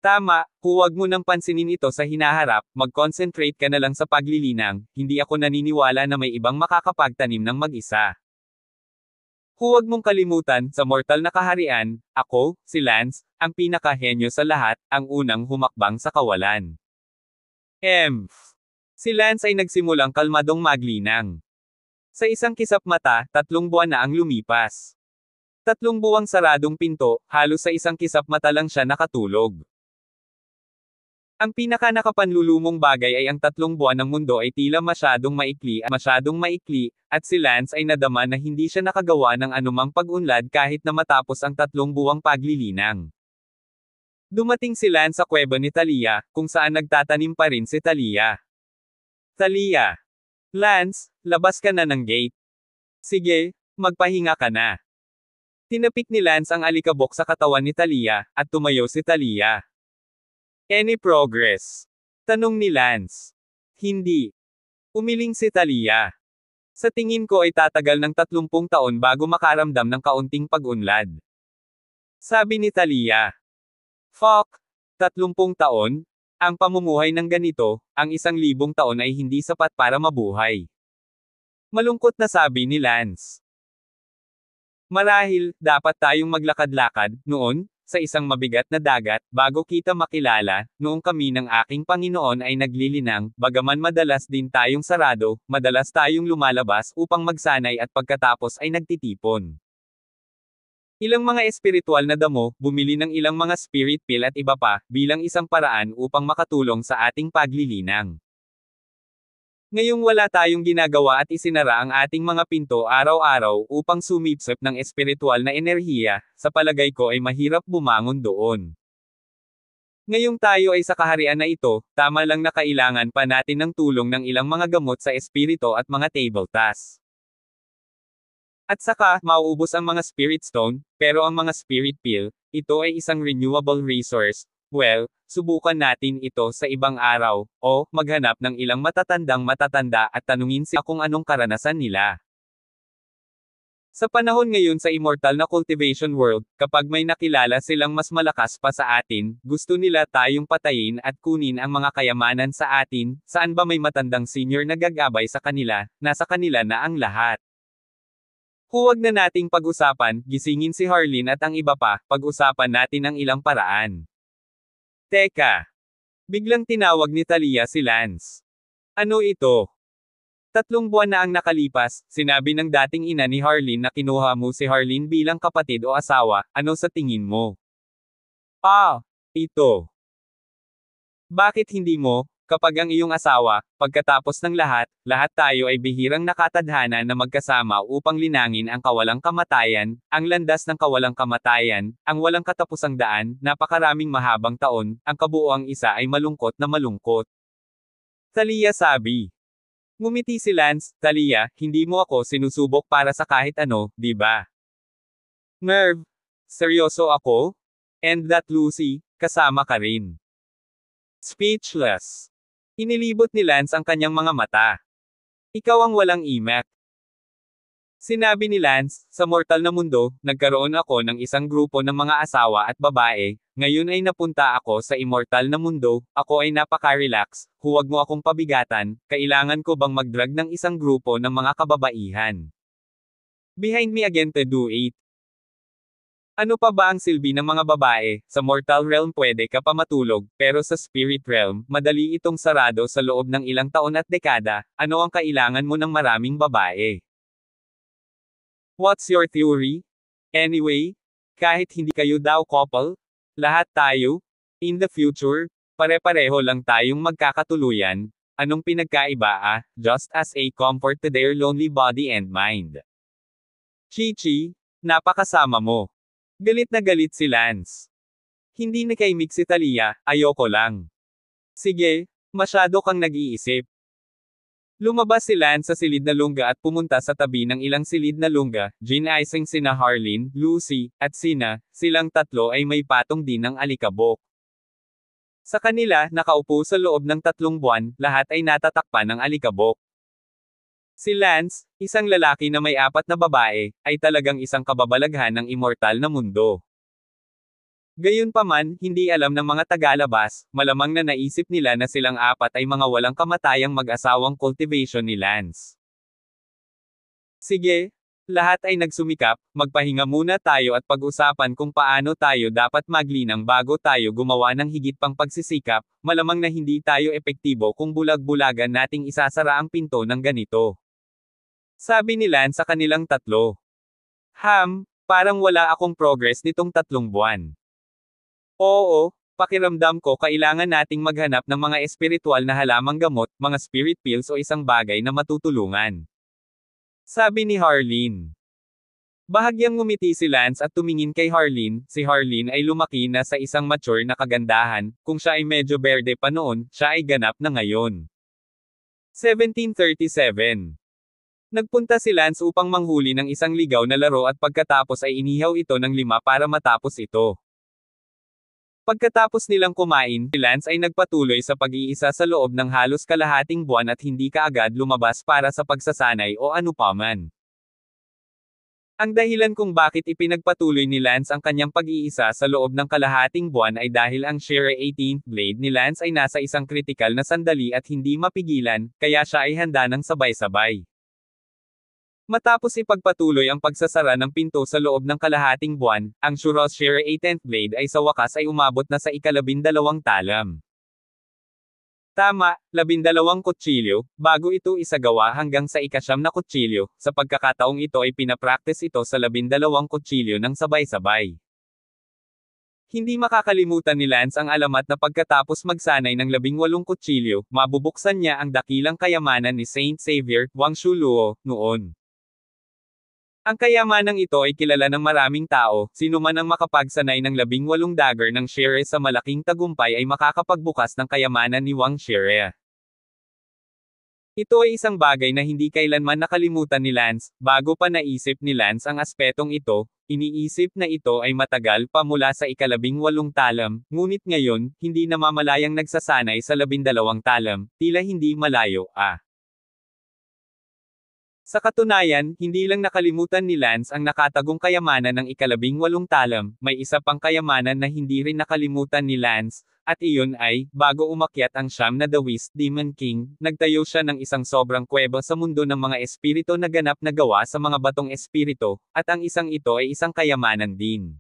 Tama, huwag mo nang pansinin ito sa hinaharap, mag-concentrate ka na lang sa paglilinang, hindi ako naniniwala na may ibang makakapagtanim ng mag-isa. Huwag mong kalimutan, sa mortal na kaharian, ako, si Lance, ang pinakahenyo sa lahat, ang unang humakbang sa kawalan. Si Lance ay nagsimulang kalmadong maglinang. Sa isang kisap mata, 3 buwan na ang lumipas. 3 buwang saradong pinto, halos sa isang kisap mata lang siya nakatulog. Ang pinaka-nakapanlulumong bagay ay ang 3 buwan ng mundo ay tila masyadong maikli, at si Lance ay nadama na hindi siya nakagawa ng anumang pag-unlad kahit na matapos ang 3 buwang paglilinang. Dumating si Lance sa kuweba ni Talia, kung saan nagtatanim pa rin si Talia. Talia. Lance, labas ka na ng gate. Sige, magpahinga ka na. Tinapik ni Lance ang alikabok sa katawan ni Talia, at tumayo si Talia. Any progress? Tanong ni Lance. Hindi. Umiling si Talia. Sa tingin ko ay tatagal ng 30 taon bago makaramdam ng kaunting pag-unlad. Sabi ni Talia. Fuck! 30 taon? Ang pamumuhay ng ganito, ang 1,000 taon ay hindi sapat para mabuhay. Malungkot na sabi ni Lance. Marahil, dapat tayong maglakad-lakad, noon, sa isang mabigat na dagat, bago kita makilala, noong kami ng aking Panginoon ay naglilinang, bagaman madalas din tayong sarado, madalas tayong lumalabas upang magsanay at pagkatapos ay nagtitipon. Ilang mga espiritual na damo, bumili ng ilang mga spirit pill at iba pa, bilang isang paraan upang makatulong sa ating paglilinang. Ngayong wala tayong ginagawa at isinara ang ating mga pinto araw-araw upang sumipsip ng espiritual na enerhiya, sa palagay ko ay mahirap bumangon doon. Ngayong tayo ay sa kaharian na ito, tama lang na kailangan pa natin ng tulong ng ilang mga gamot sa espiritu at mga table tasks. At saka, mauubos ang mga spirit stone, pero ang mga spirit pill, ito ay isang renewable resource. Well, subukan natin ito sa ibang araw, o maghanap ng ilang matatanda at tanungin sila kung anong karanasan nila. Sa panahon ngayon sa immortal na cultivation world, kapag may nakilala silang mas malakas pa sa atin, gusto nila tayong patayin at kunin ang mga kayamanan sa atin, saan ba may matandang senior na gagabay sa kanila, nasa kanila na ang lahat. Huwag na nating pag-usapan, gisingin si Harleen at ang iba pa, pag-usapan natin ang ilang paraan. Teka. Biglang tinawag ni Talia si Lance. Ano ito? 3 buwan na ang nakalipas, sinabi ng dating ina ni Harleen na kinuha mo si Harleen bilang kapatid o asawa, ano sa tingin mo? Ito. Bakit hindi mo? Kapag ang iyong asawa, pagkatapos ng lahat, lahat tayo ay bihirang nakatadhana na magkasama upang linangin ang kawalang kamatayan, ang landas ng kawalang kamatayan, ang walang katapusang daan, napakaraming mahabang taon, ang kabuoang isa ay malungkot na malungkot. Talia sabi. Ngumiti si Lance, Talia, hindi mo ako sinusubok para sa kahit ano, di ba? Merv, seryoso ako? And that Lucy, kasama ka rin. Speechless. Inilibot ni Lance ang kanyang mga mata. Ikaw ang walang imak. Sinabi ni Lance, sa mortal na mundo, nagkaroon ako ng isang grupo ng mga asawa at babae, ngayon ay napunta ako sa immortal na mundo, ako ay napaka-relax, huwag mo akong pabigatan, kailangan ko bang mag-drag ng isang grupo ng mga kababaihan? Behind me again to do it. Ano pa ba ang silbi ng mga babae? Sa mortal realm pwede ka pa matulog, pero sa spirit realm, madali itong sarado sa loob ng ilang taon at dekada. Ano ang kailangan mo ng maraming babae? What's your theory? Anyway, kahit hindi kayo daw couple, lahat tayo, in the future, pare-pareho lang tayong magkakatuluyan. Anong pinagkaiba just as a comfort to their lonely body and mind. Chichi, napakasama mo. Galit na galit si Lance. Hindi nakaimik si Talia, ayoko lang. Sige, masyado kang nag-iisip. Lumabas si Lance sa silid na lungga at pumunta sa tabi ng ilang silid na lungga, ginaising sina Harleen, Lucy, at silang tatlo ay may patong din ng alikabok. Sa kanila, nakaupo sa loob ng 3 buwan, lahat ay natatakpan ng alikabok. Si Lance, isang lalaki na may 4 na babae, ay talagang isang kababalaghan ng immortal na mundo. Gayunpaman, hindi alam ng mga tagalabas, malamang na naisip nila na silang 4 ay mga walang kamatayang mag-asawang cultivation ni Lance. Sige, lahat ay nagsumikap, magpahinga muna tayo at pag-usapan kung paano tayo dapat maglinang bago tayo gumawa ng higit pang pagsisikap, malamang na hindi tayo epektibo kung bulag-bulagan nating isasara ang pinto ng ganito. Sabi ni Lance sa kanilang 3. Parang wala akong progress nitong 3 buwan. Oo, pakiramdam ko kailangan nating maghanap ng mga espiritual na halamang gamot, mga spirit pills o isang bagay na matutulungan. Sabi ni Harleen. Bahagyang ngumiti si Lance at tumingin kay Harleen, si Harleen ay lumaki na sa isang mature na kagandahan, kung siya ay medyo berde pa noon, siya ay ganap na ngayon. 1737. Nagpunta si Lance upang manghuli ng isang ligaw na laro at pagkatapos ay inihaw ito ng 5 para matapos ito. Pagkatapos nilang kumain, si Lance ay nagpatuloy sa pag-iisa sa loob ng halos kalahating buwan at hindi kaagad lumabas para sa pagsasanay o anupaman. Ang dahilan kung bakit ipinagpatuloy ni Lance ang kanyang pag-iisa sa loob ng kalahating buwan ay dahil ang Shire 18th blade ni Lance ay nasa isang kritikal na sandali at hindi mapigilan, kaya siya ay handa ng sabay-sabay. Matapos ipagpatuloy ang pagsasara ng pinto sa loob ng kalahating buwan, ang Shuros Shire 18th blade ay sa wakas ay umabot na sa 12 talam. Tama, 12 kutsilyo, bago ito isagawa hanggang sa 9 na kutsilyo, sa pagkakataong ito ay pinapractice ito sa 12 kutsilyo ng sabay-sabay. Hindi makakalimutan ni Lance ang alamat na pagkatapos magsanay ng 18 kutsilyo, mabubuksan niya ang dakilang kayamanan ni Saint Xavier, Wang Shuluo, noon. Ang kayamanang ito ay kilala ng maraming tao, sino man ang makapagsanay ng 18 dagger ng Shire sa malaking tagumpay ay makakapagbukas ng kayamanan ni Wang Shire. Ito ay isang bagay na hindi kailanman nakalimutan ni Lance, bago pa naisip ni Lance ang aspetong ito, iniisip na ito ay matagal pa mula sa 18 talam, ngunit ngayon, hindi namamalayang nagsasanay sa 12 talam, tila hindi malayo. Sa katunayan, hindi lang nakalimutan ni Lance ang nakatagong kayamanan ng 18 talam, may isa pang kayamanan na hindi rin nakalimutan ni Lance, at iyon ay, bago umakyat ang siyam na The Whist Demon King, nagtayo siya ng isang sobrang kuweba sa mundo ng mga espirito na ganap na gawa sa mga batong espirito, at ang isang ito ay isang kayamanan din.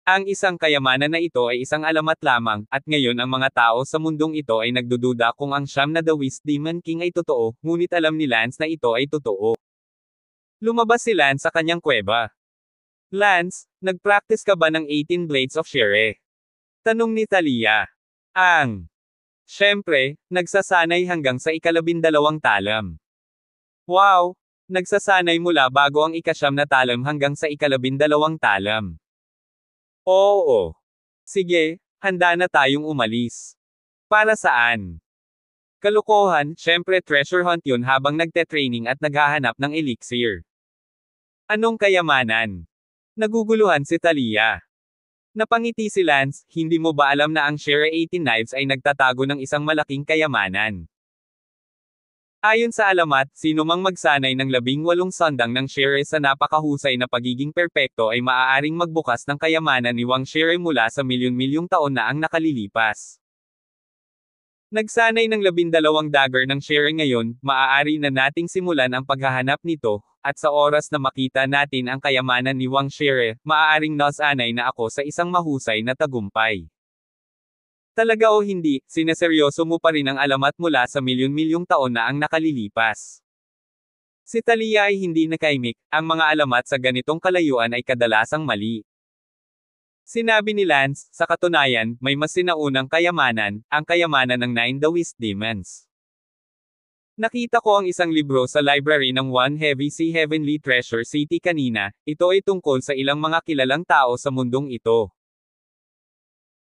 Ang isang kayamanan na ito ay isang alamat lamang, at ngayon ang mga tao sa mundong ito ay nagdududa kung ang siyam na The Whist Demon King ay totoo, ngunit alam ni Lance na ito ay totoo. Lumabas si Lance sa kanyang kuweba. Lance, nag-practice ka ba ng 18 Blades of Shire? Tanong ni Talia. Siyempre, nagsasanay hanggang sa ika-12 talam. Wow! Nagsasanay mula bago ang ika-9 na talam hanggang sa ika-12 talam. Oo. Sige, handa na tayong umalis. Para saan? Kalokohan, syempre treasure hunt yun habang nagte-training at naghahanap ng elixir. Anong kayamanan? Naguguluhan si Talia. Napangiti si Lance, hindi mo ba alam na ang Share 18 Knives ay nagtatago ng isang malaking kayamanan? Ayon sa alamat, sino mang magsanay ng 18 sandang ng Share sa napakahusay na pagiging perpekto ay maaaring magbukas ng kayamanan ni Wang Share mula sa milyon-milyong taon na ang nakalilipas. Nagsanay ng 12 dagger ng Share ngayon, maaari na nating simulan ang paghahanap nito, at sa oras na makita natin ang kayamanan ni Wang Share, maaaring nasanay na ako sa isang mahusay na tagumpay. Talaga o hindi, sineseryoso mo pa rin ang alamat mula sa milyon-milyong taon na ang nakalilipas. Si Talia ay hindi nakaimik, ang mga alamat sa ganitong kalayuan ay kadalasang mali. Sinabi ni Lance, sa katunayan, may mas sinaunang kayamanan, ang kayamanan ng Nine Taoist Demons. Nakita ko ang isang libro sa library ng One Heavy Sea Heavenly Treasure City kanina, ito ay tungkol sa ilang mga kilalang tao sa mundong ito.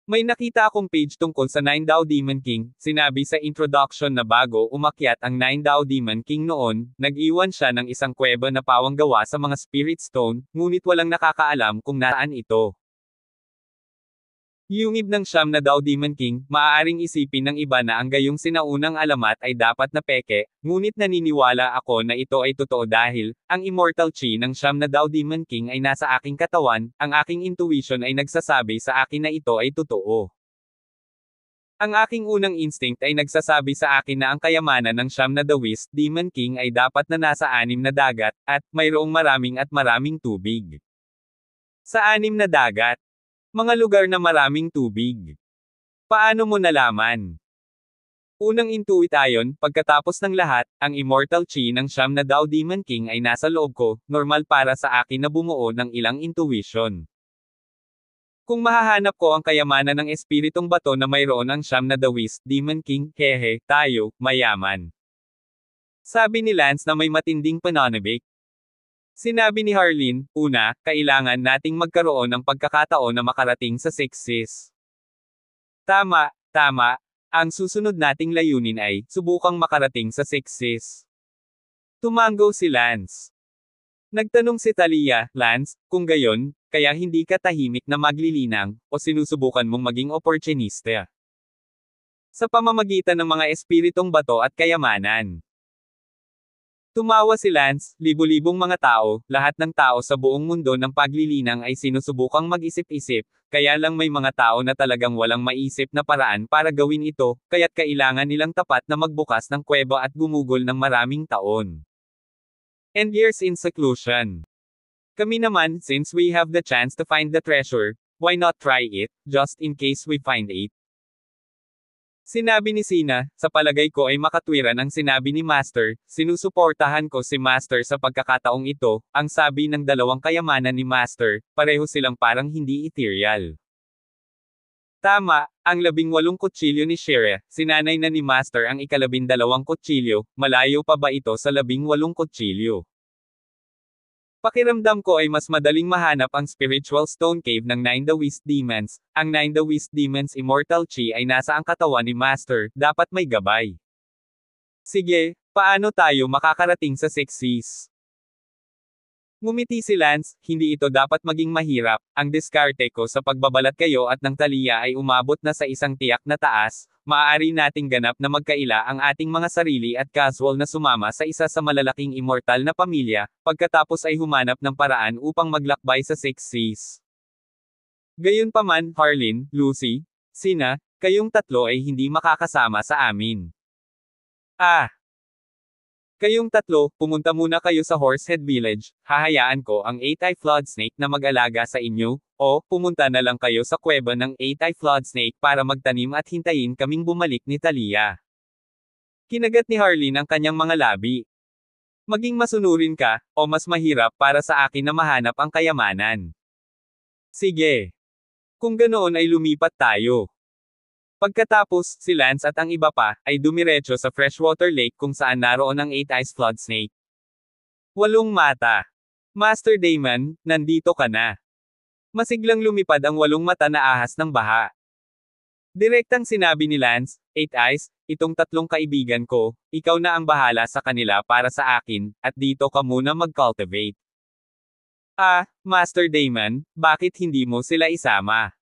May nakita akong page tungkol sa Nine Dao Demon King, sinabi sa introduction na bago umakyat ang Nine Dao Demon King noon, nag-iwan siya ng isang kuweba na pawang gawa sa mga spirit stone, ngunit walang nakakaalam kung nasaan ito. Yungib ng Siyam na Dao Demon King, maaaring isipin ng iba na ang gayong sinaunang alamat ay dapat na peke, ngunit naniniwala ako na ito ay totoo dahil, ang immortal chi ng Siyam na Dao Demon King ay nasa aking katawan, ang aking intuition ay nagsasabi sa akin na ito ay totoo. Ang aking unang instinct ay nagsasabi sa akin na ang kayamanan ng Siyam na Taoist Demon King ay dapat na nasa 6 na dagat, at mayroong maraming tubig. Sa 6 na dagat. Mga lugar na maraming tubig. Paano mo nalaman? Unang intuit ayon, pagkatapos ng lahat, ang immortal chi ng Siyam na Dao Demon King ay nasa loob ko, normal para sa akin na bumuo ng ilang intuition. Kung mahahanap ko ang kayamanan ng espiritong bato na mayroon ang Siyam na Taoist Demon King, hehe, tayo, mayaman. Sabi ni Lance na may matinding pananabik. Sinabi ni Harleen, una, kailangan nating magkaroon ng pagkakataon na makarating sa Six Seas. Tama. Ang susunod nating layunin ay, subukang makarating sa Six Seas. Tumango si Lance. Nagtanong si Talia, Lance, kung gayon, kaya hindi ka tahimik na maglilinang, o sinusubukan mong maging opportunista? Sa pamamagitan ng mga espiritong bato at kayamanan. Tumawa si Lance, libu-libong mga tao, lahat ng tao sa buong mundo ng paglilinang ay sinusubukang mag-isip-isip, kaya lang may mga tao na talagang walang maisip na paraan para gawin ito, kaya't kailangan nilang tapat na magbukas ng kuweba at gumugol ng maraming taon. And years in seclusion. Kami naman, since we have the chance to find the treasure, why not try it, just in case we find it? Sinabi ni Sina, sa palagay ko ay makatwiran ang sinabi ni Master, sinusuportahan ko si Master sa pagkakataong ito, ang sabi ng dalawang kayamanan ni Master, pareho silang parang hindi ethereal. Tama, ang 18 kutsilyo ni Shire, sinanay na ni Master ang ika-12 kutsilyo, malayo pa ba ito sa 18 kutsilyo? Pakiramdam ko ay mas madaling mahanap ang spiritual stone cave ng Nine Taoist Demons. Ang Nine Taoist Demons immortal chi ay nasa ang katawan ni Master, dapat may gabay. Sige, paano tayo makakarating sa Six Seas? Ngumiti si Lance, hindi ito dapat maging mahirap, ang diskarte ko sa pagbabalat kayo at ng Talia ay umabot na sa isang tiyak na taas, maaari nating ganap na magkaila ang ating mga sarili at casual na sumama sa isa sa malalaking immortal na pamilya, pagkatapos ay humanap ng paraan upang maglakbay sa Six Seas. Gayunpaman, Harleen, Lucy, Sina, kayong tatlo ay hindi makakasama sa amin. Kayong tatlo, pumunta muna kayo sa Horsehead Village, hahayaan ko ang 8-eye Flood Snake na mag-alaga sa inyo, o, pumunta na lang kayo sa kuweba ng 8-eye Flood Snake para magtanim at hintayin kaming bumalik ni Talia. Kinagat ni Harleen ang kanyang mga labi. Maging masunurin ka, o mas mahirap para sa akin na mahanap ang kayamanan. Sige. Kung ganoon ay lumipat tayo. Pagkatapos, si Lance at ang iba pa, ay dumiretso sa freshwater lake kung saan naroon ang 8 Eyes Flood Snake. 8 mata. Master Damon, nandito ka na. Masiglang lumipad ang 8 mata na ahas ng baha. Direktang sinabi ni Lance, 8 Eyes, itong 3 kaibigan ko, ikaw na ang bahala sa kanila para sa akin, at dito ka muna mag-cultivate. Master Damon, bakit hindi mo sila isama?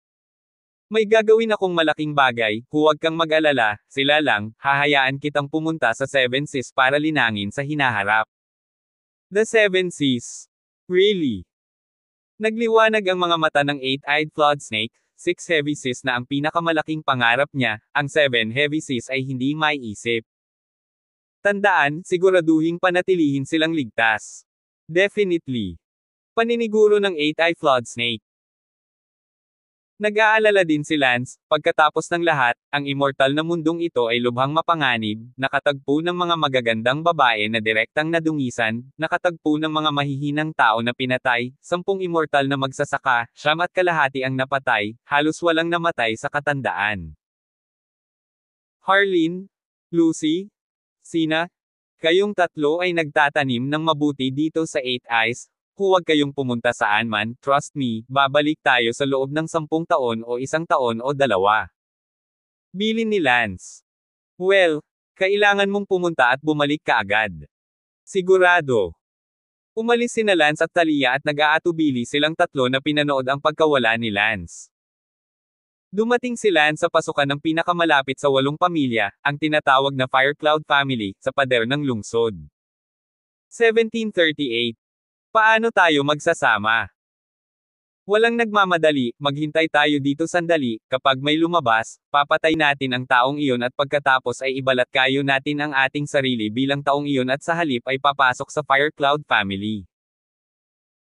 May gagawin akong malaking bagay, huwag kang mag-alala, sila lang, hahayaan kitang pumunta sa 7 Seas para linangin sa hinaharap. The 7 Seas. Really? Nagliwanag ang mga mata ng 8-eyed flood snake, 6 heavy seas na ang pinakamalaking pangarap niya, ang 7 heavy seas ay hindi maiisip. Tandaan, siguraduhing panatilihin silang ligtas. Definitely. Paniniguro ng 8-eyed flood snake. Nag-aalala din si Lance, pagkatapos ng lahat, ang immortal na mundong ito ay lubhang mapanganib, nakatagpo ng mga magagandang babae na direktang nadungisan, nakatagpo ng mga mahihinang tao na pinatay, 10 immortal na magsasaka, 9 ang napatay, halos walang namatay sa katandaan. Harleen, Lucy, Sina, kayong 3 ay nagtatanim ng mabuti dito sa 8 Eyes. Huwag kayong pumunta saan man, trust me, babalik tayo sa loob ng 10 taon o 1 taon o 2. Bilin ni Lance. Well, kailangan mong pumunta at bumalik ka agad. Sigurado. Umalis sina Lance at Talia at nag-aatubili silang 3 na pinanood ang pagkawala ni Lance. Dumating si Lance sa pasukan ng pinakamalapit sa 8 pamilya, ang tinatawag na Firecloud Family, sa pader ng lungsod. 1738. Paano tayo magsasama? Walang nagmamadali, maghintay tayo dito sandali, kapag may lumabas, papatay natin ang taong iyon at pagkatapos ay ibalat kayo natin ang ating sarili bilang taong iyon at sa halip ay papasok sa Firecloud Family.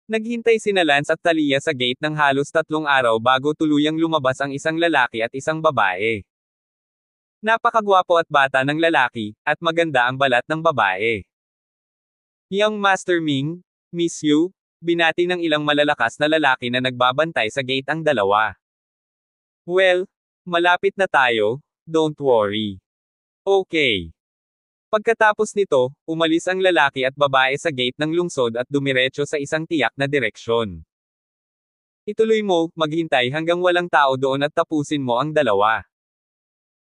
Naghintay sina Lance at Talia sa gate ng halos 3 araw bago tuluyang lumabas ang isang lalaki at isang babae. Napakagwapo at bata ng lalaki, at maganda ang balat ng babae. Young Master Ming, Miss You, binati ng ilang malalakas na lalaki na nagbabantay sa gate ang 2. Well, malapit na tayo, don't worry. Okay. Pagkatapos nito, umalis ang lalaki at babae sa gate ng lungsod at dumiretso sa isang tiyak na direksyon. Ituloy mo, maghintay hanggang walang tao doon at tapusin mo ang 2.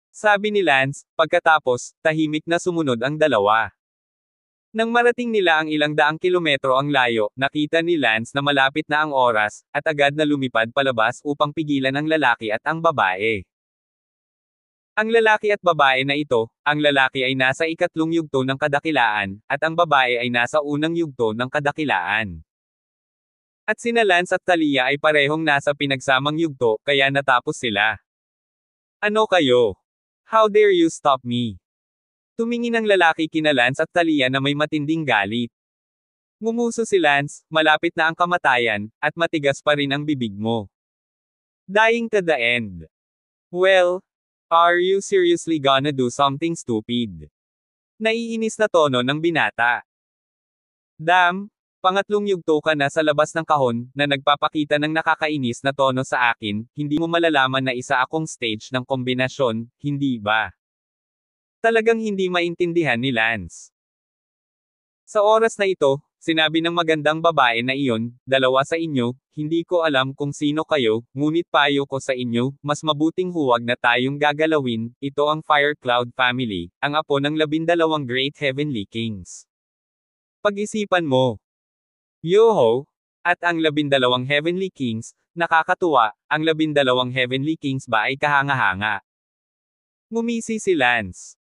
Sabi ni Lance, pagkatapos, tahimik na sumunod ang 2. Nang marating nila ang ilang daang kilometro ang layo, nakita ni Lance na malapit na ang oras, at agad na lumipad palabas upang pigilan ang lalaki at ang babae. Ang lalaki at babae na ito, ang lalaki ay nasa 3 yugto ng kadakilaan, at ang babae ay nasa 1 yugto ng kadakilaan. At sina Lance at Talia ay parehong nasa pinagsamang yugto, kaya natapos sila. Ano kayo? How dare you stop me? Tumingin ang lalaki kina Lance at Talia na may matinding galit. Ngumuso si Lance, malapit na ang kamatayan, at matigas pa rin ang bibig mo. Dying to the end. Well, are you seriously gonna do something stupid? Naiinis na tono ng binata. Damn, pangatlong yugto ka na sa labas ng kahon, na nagpapakita ng nakakainis na tono sa akin, hindi mo malalaman na isa akong stage ng kombinasyon, hindi ba? Talagang hindi maintindihan ni Lance. Sa oras na ito, sinabi ng magandang babae na iyon, 2 sa inyo, hindi ko alam kung sino kayo, ngunit payo ko sa inyo, mas mabuting huwag na tayong gagalawin, ito ang Firecloud Family, ang apo ng 12 Great Heavenly Kings. Pag-isipan mo. Yoho! At ang 12 Heavenly Kings, nakakatuwa, ang 12 Heavenly Kings ba ay kahanga-hanga? Ngumisi si Lance.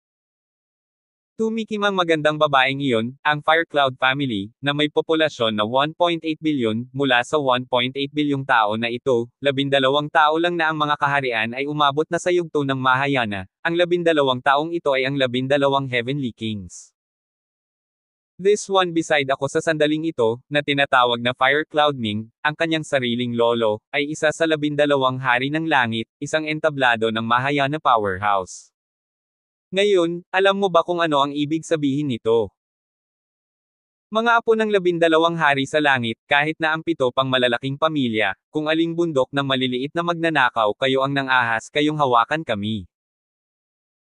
Tumikim ang magandang babaeng iyon, ang Firecloud Family, na may populasyon na 1.8 bilyon, mula sa 1.8 bilyong tao na ito, 12 tao lang na ang mga kaharian ay umabot na sa yugto ng Mahayana, ang 12 taong ito ay ang 12 Heavenly Kings. This one beside ako sa sandaling ito, na tinatawag na Firecloud Ming, ang kanyang sariling lolo, ay isa sa 12 hari ng langit, isang entablado ng Mahayana powerhouse. Ngayon, alam mo ba kung ano ang ibig sabihin nito? Mga apo ng 12 hari sa langit, kahit na ang 7 pang malalaking pamilya, kung aling bundok ng maliliit na magnanakaw kayo ang nangahas kayong hawakan kami.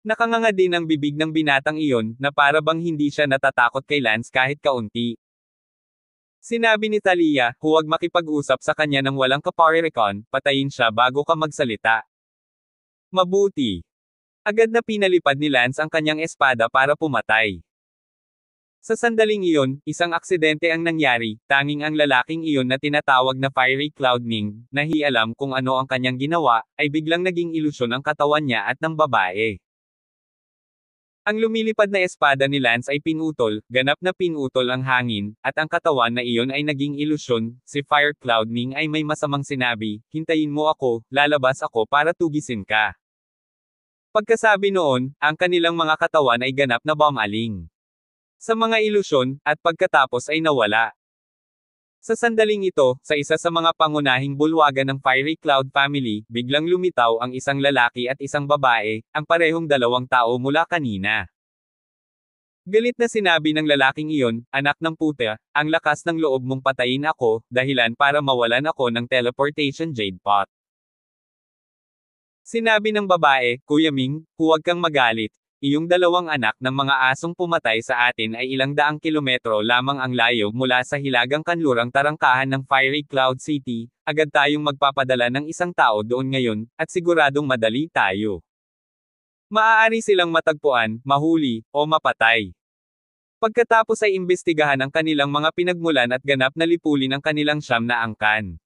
Nakanganga din ang bibig ng binatang iyon, na para bang hindi siya natatakot kay Lance kahit kaunti. Sinabi ni Talia, huwag makipag-usap sa kanya ng walang kaparerekon, patayin siya bago ka magsalita. Mabuti. Agad na pinalipad ni Lance ang kanyang espada para pumatay. Sa sandaling iyon, isang aksidente ang nangyari, tanging ang lalaking iyon na tinatawag na Fiery Cloud Ning, na hi alam kung ano ang kanyang ginawa, ay biglang naging ilusyon ang katawan niya at ng babae. Ang lumilipad na espada ni Lance ay pinutol, ganap na pinutol ang hangin, at ang katawan na iyon ay naging ilusyon. Si Fire Cloud Ning ay may masamang sinabi, hintayin mo ako, lalabas ako para tugisin ka. Pagkasabi noon, ang kanilang mga katawan ay ganap na bumaling sa mga ilusyon, at pagkatapos ay nawala. Sa sandaling ito, sa isa sa mga pangunahing bulwagan ng Fiery Cloud family, biglang lumitaw ang isang lalaki at isang babae, ang parehong dalawang tao mula kanina. Galit na sinabi ng lalaking iyon, anak ng puta, ang lakas ng loob mong patayin ako, dahilan para mawalan ako ng teleportation jade pot. Sinabi ng babae, Kuya Ming, huwag kang magalit. Iyong dalawang anak ng mga asong pumatay sa atin ay ilang daang kilometro lamang ang layo mula sa hilagang kanlurang tarangkahan ng Fiery Cloud City, agad tayong magpapadala ng isang tao doon ngayon, at siguradong madali tayo. Maaari silang matagpuan, mahuli, o mapatay. Pagkatapos ay imbestigahan ang kanilang mga pinagmulan at ganap na lipulin ang kanilang siyam na angkan.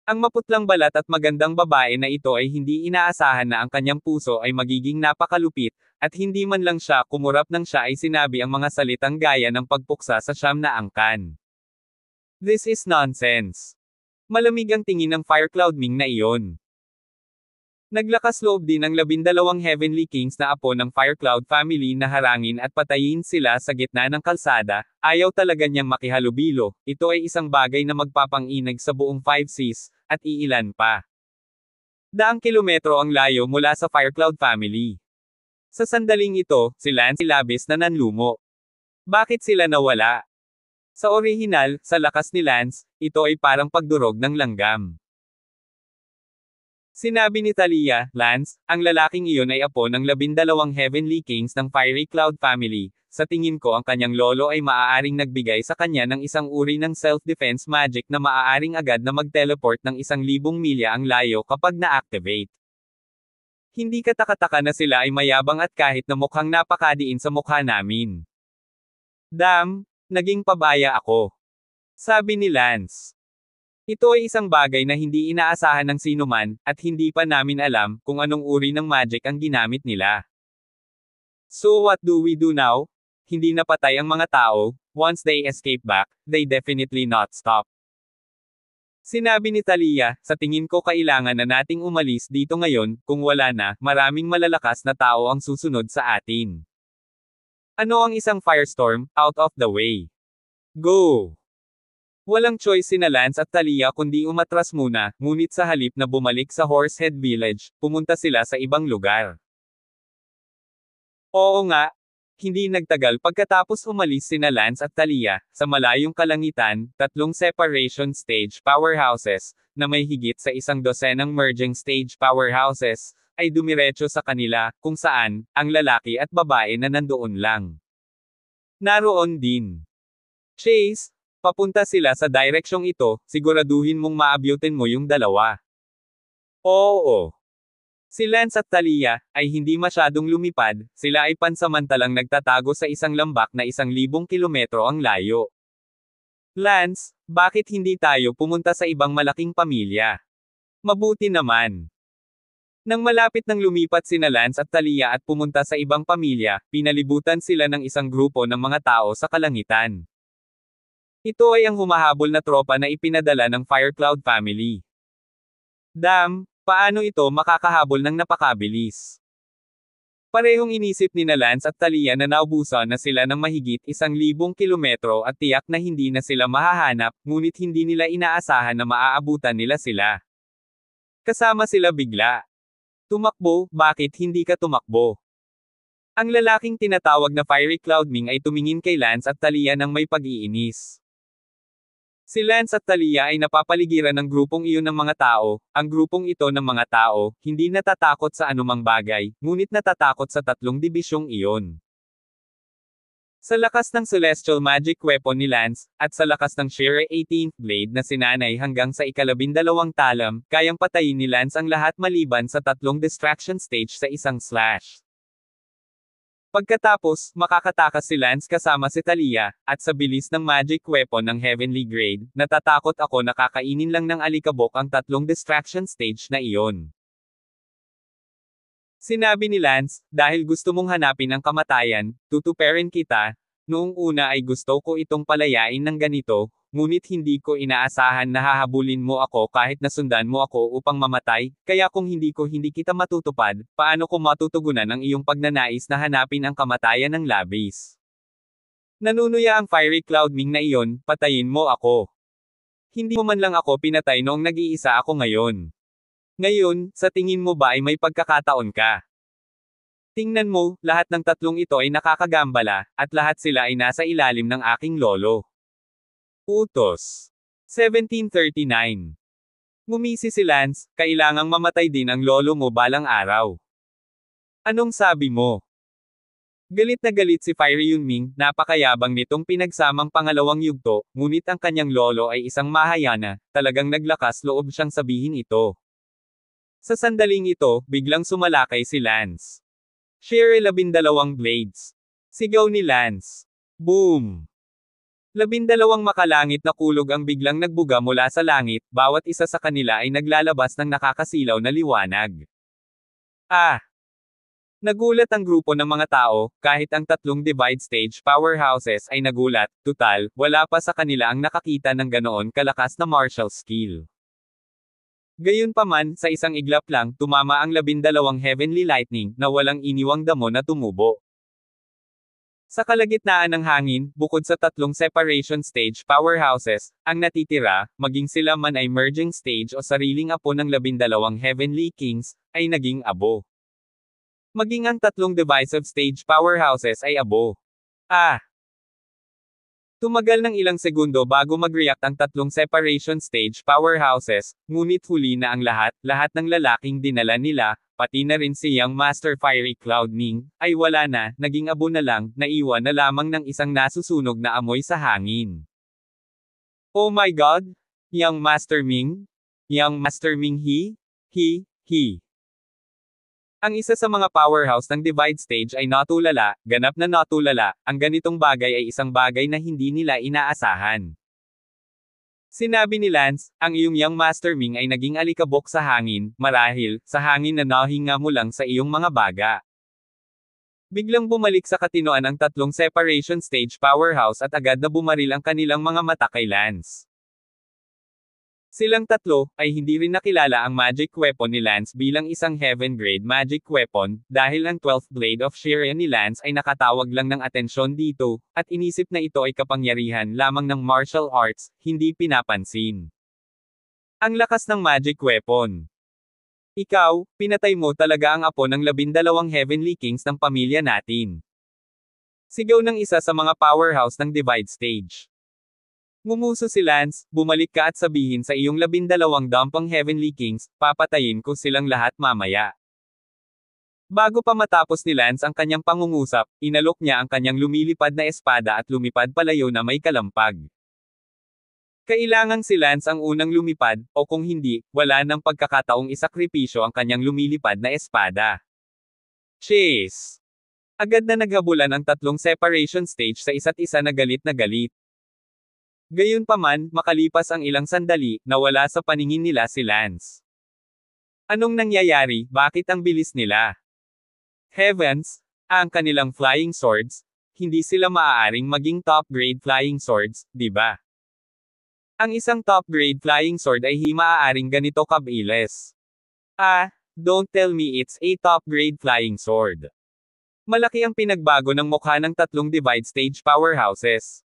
Ang maputlang balat at magandang babae na ito ay hindi inaasahan na ang kanyang puso ay magiging napakalupit, at hindi man lang siya kumurap nang siya ay sinabi ang mga salitang gaya ng pagpuksa sa siyam na angkan. This is nonsense. Malamig ang tingin ng Fire Cloud Ming na iyon. Naglakas loob din ang 12 Heavenly Kings na apo ng Fire Cloud family na harangin at patayin sila sa gitna ng kalsada, ayaw talaga niyang makihalubilo, ito ay isang bagay na magpapanginag sa buong 5 seas, at iilan pa. Daang kilometro ang layo mula sa Fire Cloud family. Sa sandaling ito, si Lance labis na nanlumo. Bakit sila nawala? Sa orihinal, sa lakas ni Lance, ito ay parang pagdurog ng langgam. Sinabi ni Talia, Lance, ang lalaking iyon ay apo ng 12 Heavenly Kings ng Fiery Cloud family. Sa tingin ko ang kanyang lolo ay maaaring nagbigay sa kanya ng isang uri ng self-defense magic na maaaring agad na mag-teleport ng 1,000 milya ang layo kapag na-activate. Hindi katakataka na sila ay mayabang at kahit na mukhang napakadiin sa mukha namin. Damn, naging pabaya ako. Sabi ni Lance. Ito ay isang bagay na hindi inaasahan ng sinuman, at hindi pa namin alam kung anong uri ng magic ang ginamit nila. So what do we do now? Hindi napatay ang mga tao, once they escape back, they definitely not stop. Sinabi ni Talia, sa tingin ko kailangan na nating umalis dito ngayon, kung wala na, maraming malalakas na tao ang susunod sa atin. Ano ang isang firestorm, out of the way? Go! Walang choice sina Lance at Talia kundi umatras muna, ngunit sa halip na bumalik sa Horsehead Village, pumunta sila sa ibang lugar. Oo nga, hindi nagtagal pagkatapos umalis sina Lance at Talia, sa malayong kalangitan, 3 separation stage powerhouses, na may higit sa 100 merging stage powerhouses, ay dumiretso sa kanila, kung saan, ang lalaki at babae na nandoon lang. Naroon din. Chase, papunta sila sa direksyong ito, siguraduhin mong maabutin mo yung dalawa. Oo. Si Lance at Talia, ay hindi masyadong lumipad, sila ay pansamantalang nagtatago sa isang lambak na 1,000 kilometro ang layo. Lance, bakit hindi tayo pumunta sa ibang malaking pamilya? Mabuti naman. Nang malapit nang lumipat sina Lance at Talia at pumunta sa ibang pamilya, pinalibutan sila ng isang grupo ng mga tao sa kalangitan. Ito ay ang humahabol na tropa na ipinadala ng Fire Cloud family. Damn! Paano ito makakahabol ng napakabilis? Parehong inisip ni Lance at Talia na naubusan na sila ng mahigit 1,000 kilometro at tiyak na hindi na sila mahahanap, ngunit hindi nila inaasahan na maaabutan nila sila. Kasama sila bigla. Tumakbo, bakit hindi ka tumakbo? Ang lalaking tinatawag na Fiery Cloud Ming ay tumingin kay Lance at Talia ng may pag-iinis. Si Lance at Talia ay napapaligiran ng grupong iyon ng mga tao. Ang grupong ito ng mga tao, hindi natatakot sa anumang bagay, ngunit natatakot sa tatlong dibisyong iyon. Sa lakas ng celestial magic weapon ni Lance, at sa lakas ng sheer 18th blade na sinanay hanggang sa ika-12 talam, kayang patayin ni Lance ang lahat maliban sa tatlong distraction stage sa isang slash. Pagkatapos, makakatakas si Lance kasama si Talia, at sa bilis ng magic weapon ng heavenly grade, natatakot ako na kakainin lang ng alikabok ang tatlong distraction stage na iyon. Sinabi ni Lance, dahil gusto mong hanapin ang kamatayan, tutuperin kita. Noong una ay gusto ko itong palayain ng ganito, ngunit hindi ko inaasahan na hahabulin mo ako kahit nasundan mo ako upang mamatay, kaya kung hindi kita matutupad, paano ko matutugunan ang iyong pagnanais na hanapin ang kamatayan ng labis? Nanunuya ang fiery cloud ming na iyon, patayin mo ako. Hindi mo man lang ako pinatay noong nag-iisa ako ngayon. Ngayon, sa tingin mo ba ay may pagkakataon ka? Tingnan mo, lahat ng tatlong ito ay nakakagambala, at lahat sila ay nasa ilalim ng aking lolo. Utos. 1739. Ngumisi si Lance, kailangang mamatay din ang lolo mo balang araw. Anong sabi mo? Galit na galit si Fiery Yunming, napakayabang nitong pinagsamang pangalawang yugto, ngunit ang kanyang lolo ay isang mahayana, talagang naglakas loob siyang sabihin ito. Sa sandaling ito, biglang sumalakay si Lance. Sheer 12 blades. Sigaw ni Lance. Boom! 12 makalangit na kulog ang biglang nagbuga mula sa langit, bawat isa sa kanila ay naglalabas ng nakakasilaw na liwanag. Ah! Nagulat ang grupo ng mga tao, kahit ang tatlong divide stage powerhouses ay nagulat, tutal, wala pa sa kanila ang nakakita ng ganoon kalakas na martial skill. Gayunpaman, sa isang iglap lang, tumama ang 12 heavenly lightning, na walang iniwang damo na tumubo. Sa kalagitnaan ng hangin, bukod sa tatlong separation stage powerhouses, ang natitira, maging sila man ay merging stage o sariling apo ng 12 heavenly kings, ay naging abo. Maging ang tatlong divisive stage powerhouses ay abo. Ah! Tumagal ng ilang segundo bago mag-react ang tatlong separation stage powerhouses, ngunit huli na ang lahat ng lalaking dinala nila, pati na rin si Young Master Fiery Cloud Ming, ay wala na, naging abo na lang, naiwan na lamang ng isang nasusunog na amoy sa hangin. Oh my God! Young Master Ming? Young Master Ming he? Ang isa sa mga powerhouse ng divide stage ay natulala, ganap na natulala, ang ganitong bagay ay isang bagay na hindi nila inaasahan. Sinabi ni Lance, ang iyong Young Master Ming ay naging alikabok sa hangin, marahil, sa hangin na nahinga mo lang sa iyong mga baga. Biglang bumalik sa katinoan ang tatlong separation stage powerhouse at agad na bumaril ang kanilang mga mata kay Lance. Silang tatlo, ay hindi rin nakilala ang magic weapon ni Lance bilang isang heaven-grade magic weapon, dahil ang 12th Blade of Sheer ni Lance ay nakatawag lang ng atensyon dito, at inisip na ito ay kapangyarihan lamang ng martial arts, hindi pinapansin. Ang lakas ng magic weapon. Ikaw, pinatay mo talaga ang apo ng 12 heavenly kings ng pamilya natin. Sigaw ng isa sa mga powerhouse ng divide stage. Ngumuso si Lance, bumalik ka at sabihin sa iyong 12 dampang heavenly kings, papatayin ko silang lahat mamaya. Bago pa matapos ni Lance ang kanyang pangungusap, inalok niya ang kanyang lumilipad na espada at lumipad palayo na may kalampag. Kailangang si Lance ang unang lumipad, o kung hindi, wala nang pagkakataong isakripisyo ang kanyang lumilipad na espada. Chase! Agad na naghabulan ang tatlong separation stage sa isa't isa na galit na galit. Gayunpaman, makalipas ang ilang sandali, nawala sa paningin nila si Lance. Anong nangyayari, bakit ang bilis nila? Heavens! Ang kanilang flying swords, hindi sila maaaring maging top-grade flying swords, di ba? Ang isang top-grade flying sword ay hindi maaaring ganito kabilis. Ah, don't tell me it's a top-grade flying sword. Malaki ang pinagbago ng mukha ng tatlong divide stage powerhouses.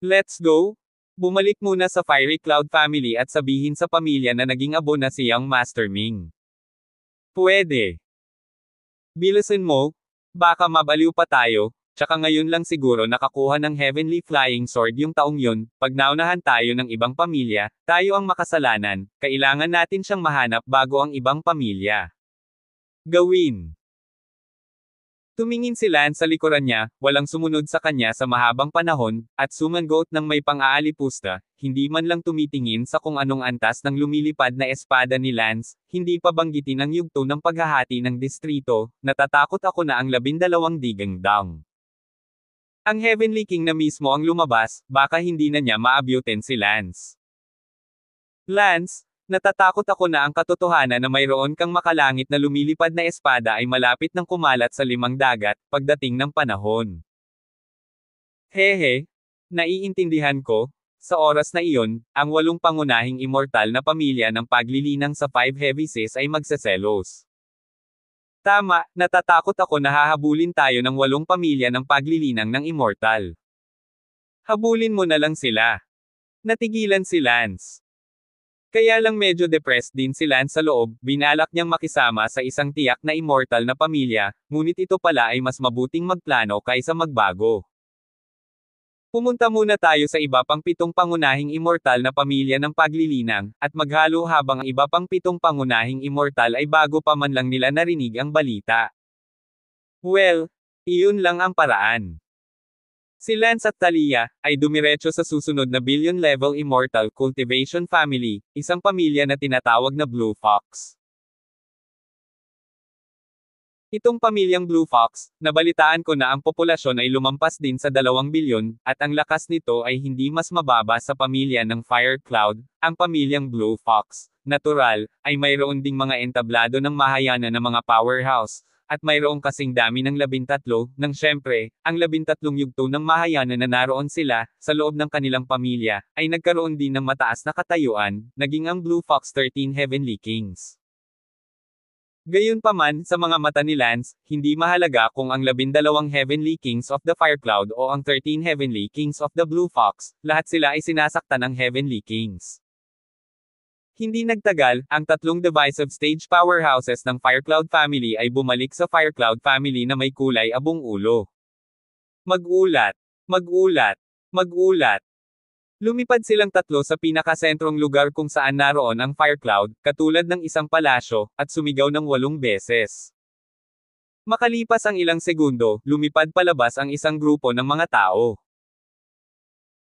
Let's go! Bumalik muna sa Fiery Cloud family at sabihin sa pamilya na naging abo na si Young Master Ming. Pwede. Bilisan mo, baka mabaliw pa tayo, Tsaka ngayon lang siguro nakakuha ng Heavenly Flying Sword yung taong yun, pag naunahan tayo ng ibang pamilya, tayo ang makasalanan, kailangan natin siyang mahanap bago ang ibang pamilya. Gawin. Tumingin si Lance sa likuran niya, walang sumunod sa kanya sa mahabang panahon, at sumangot ng may pang-aalipusta, hindi man lang tumitingin sa kung anong antas ng lumilipad na espada ni Lance, hindi pa banggitin ang yugto ng paghahati ng distrito, natatakot ako na ang 12 digang down. Ang Heavenly King na mismo ang lumabas, baka hindi na niya maabutin si Lance. Lance, natatakot ako na ang katotohanan na mayroon kang makalangit na lumilipad na espada ay malapit ng kumalat sa 5 dagat, pagdating ng panahon. Hehe, naiintindihan ko, sa oras na iyon, ang 8 pangunahing immortal na pamilya ng paglilinang sa 5 heavy seas ay magseselos. Tama, natatakot ako na hahabulin tayo ng 8 pamilya ng paglilinang ng immortal. Habulin mo na lang sila. Natigilan si Lance. Kaya lang medyo depressed din si Lance sa loob, binalak niyang makisama sa isang tiyak na immortal na pamilya, ngunit ito pala ay mas mabuting magplano kaysa magbago. Pumunta muna tayo sa iba pang 7 pangunahing immortal na pamilya ng paglilinang, at maghalo habang ang iba pang 7 pangunahing immortal ay bago pa man lang nila narinig ang balita. Well, iyon lang ang paraan. Si Lance at Talia ay dumiretso sa susunod na billion-level immortal cultivation family, isang pamilya na tinatawag na Blue Fox. Itong pamilyang Blue Fox, nabalitaan ko na ang populasyon ay lumampas din sa 2 bilyon, at ang lakas nito ay hindi mas mababa sa pamilya ng Fire Cloud, ang pamilyang Blue Fox. Natural, ay mayroon ding mga entablado ng mahayanan na mga powerhouse, at mayroong kasing dami ng 13, nang syempre, ang 13 yugto ng mahayanan na naroon sila, sa loob ng kanilang pamilya, ay nagkaroon din ng mataas na katayuan, naging ang Blue Fox 13 Heavenly Kings. Gayunpaman, sa mga mata ni Lance, hindi mahalaga kung ang 12 Heavenly Kings of the Fire Cloud o ang 13 Heavenly Kings of the Blue Fox, lahat sila ay sinasaktan ng Heavenly Kings. Hindi nagtagal, ang 3 divisive stage powerhouses ng Firecloud family ay bumalik sa Firecloud family na may kulay abong ulo. Mag-ulat. Mag-ulat. Mag-ulat. Lumipad silang 3 sa pinakasentrong lugar kung saan naroon ang Firecloud, katulad ng isang palasyo, at sumigaw ng 8 beses. Makalipas ang ilang segundo, lumipad palabas ang isang grupo ng mga tao.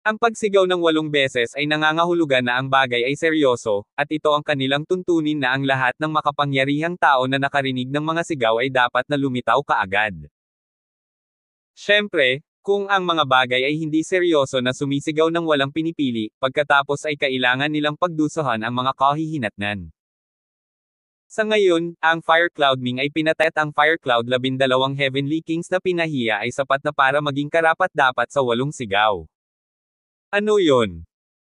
Ang pagsigaw ng 8 beses ay nangangahulugan na ang bagay ay seryoso, at ito ang kanilang tuntunin na ang lahat ng makapangyarihang tao na nakarinig ng mga sigaw ay dapat na lumitaw kaagad. Siyempre, kung ang mga bagay ay hindi seryoso na sumisigaw ng walang pinipili, pagkatapos ay kailangan nilang pagdusahan ang mga kahihinatnan. Sa ngayon, ang Fire Cloud Ming ay pinatay at ang Fire Cloud 12 Heavenly Kings na pinahiya ay sapat na para maging karapat-dapat sa 8 sigaw. Ano yon?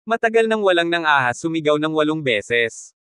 Matagal nang walang nang ahas sumigaw ng 8 beses.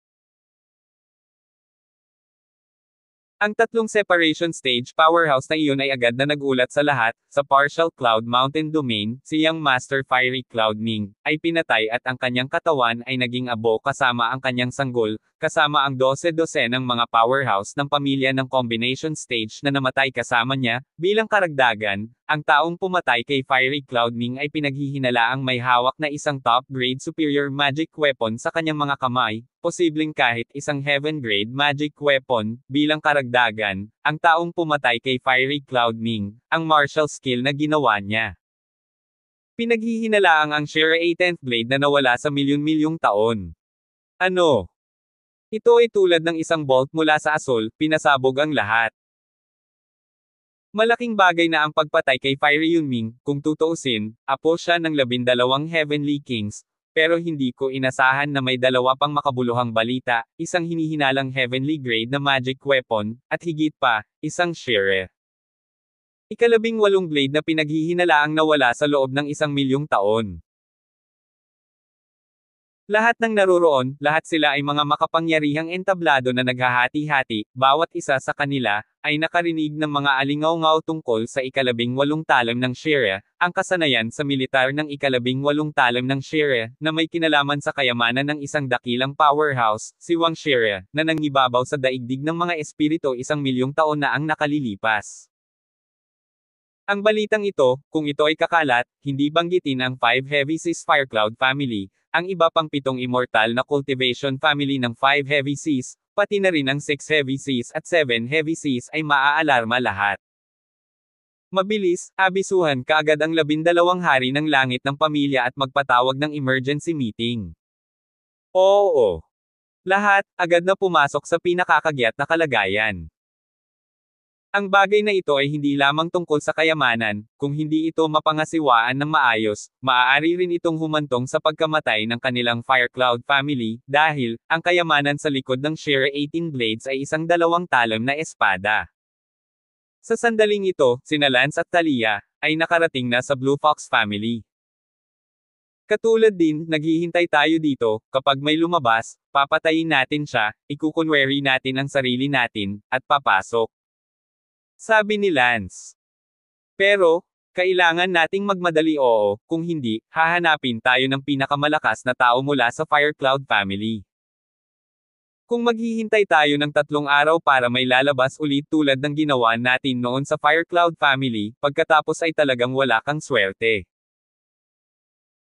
Ang 3 separation stage powerhouse na iyon ay agad na nagulat sa lahat. Sa Partial Cloud Mountain Domain, si Young Master Fiery Cloud Ming ay pinatay at ang kanyang katawan ay naging abo kasama ang kanyang sanggol, kasama ang 12 ng mga powerhouse ng pamilya ng combination stage na namatay kasama niya. Bilang karagdagan, ang taong pumatay kay Fiery Cloud Ming ay pinaghihinalaang may hawak na isang top-grade superior magic weapon sa kanyang mga kamay, posibleng kahit isang heaven-grade magic weapon. Bilang karagdagan, ang taong pumatay kay Fiery Cloud Ming, ang martial skill na ginawa niya. Pinaghihinalaang ang Shira 10th Blade na nawala sa milyon-milyong taon. Ano? Ito ay tulad ng isang bolt mula sa asol, pinasabog ang lahat. Malaking bagay na ang pagpatay kay Fiery Yunming, kung tutuusin, apo siya ng 12 Heavenly Kings, pero hindi ko inasahan na may 2 pang makabuluhang balita, isang hinihinalang heavenly grade na magic weapon, at higit pa, isang Shira. Ika-18 blade na pinaghihinalaang nawala sa loob ng 1,000,000 taon. Lahat ng naroroon, lahat sila ay mga makapangyarihang entablado na naghahati-hati, bawat isa sa kanila, ay nakarinig ng mga alingaw-ngaw tungkol sa ika-18 talim ng Shira, ang kasanayan sa militar ng ika-18 talim ng Shira, na may kinalaman sa kayamanan ng isang dakilang powerhouse, si Wang Shira, na nangibabaw sa daigdig ng mga espiritu 1,000,000 taon na ang nakalilipas. Ang balitang ito, kung ito ay kakalat, hindi banggitin ang 5 Heavy Seas Firecloud family, ang iba pang 7 immortal na cultivation family ng 5 Heavy Seas, pati na rin ang 6 Heavy Seas at 7 Heavy Seas ay maaalarma lahat. Mabilis, abisuhan kaagad ang 12 hari ng langit ng pamilya at magpatawag ng emergency meeting. Oo. Lahat, agad na pumasok sa pinakakagyat na kalagayan. Ang bagay na ito ay hindi lamang tungkol sa kayamanan, kung hindi ito mapangasiwaan ng maayos, maaari rin itong humantong sa pagkamatay ng kanilang Firecloud family, dahil, ang kayamanan sa likod ng Sheer 18 Blades ay isang 2 talam na espada. Sa sandaling ito, sina Lance at Talia, ay nakarating na sa Blue Fox family. Katulad din, naghihintay tayo dito, kapag may lumabas, papatayin natin siya, ikukunwari natin ang sarili natin, at papasok. Sabi ni Lance. Pero, kailangan nating magmadali kung hindi, hahanapin tayo ng pinakamalakas na tao mula sa Firecloud family. Kung maghihintay tayo ng 3 araw para may lalabas ulit tulad ng ginawa natin noon sa Firecloud family, pagkatapos ay talagang wala kang swerte.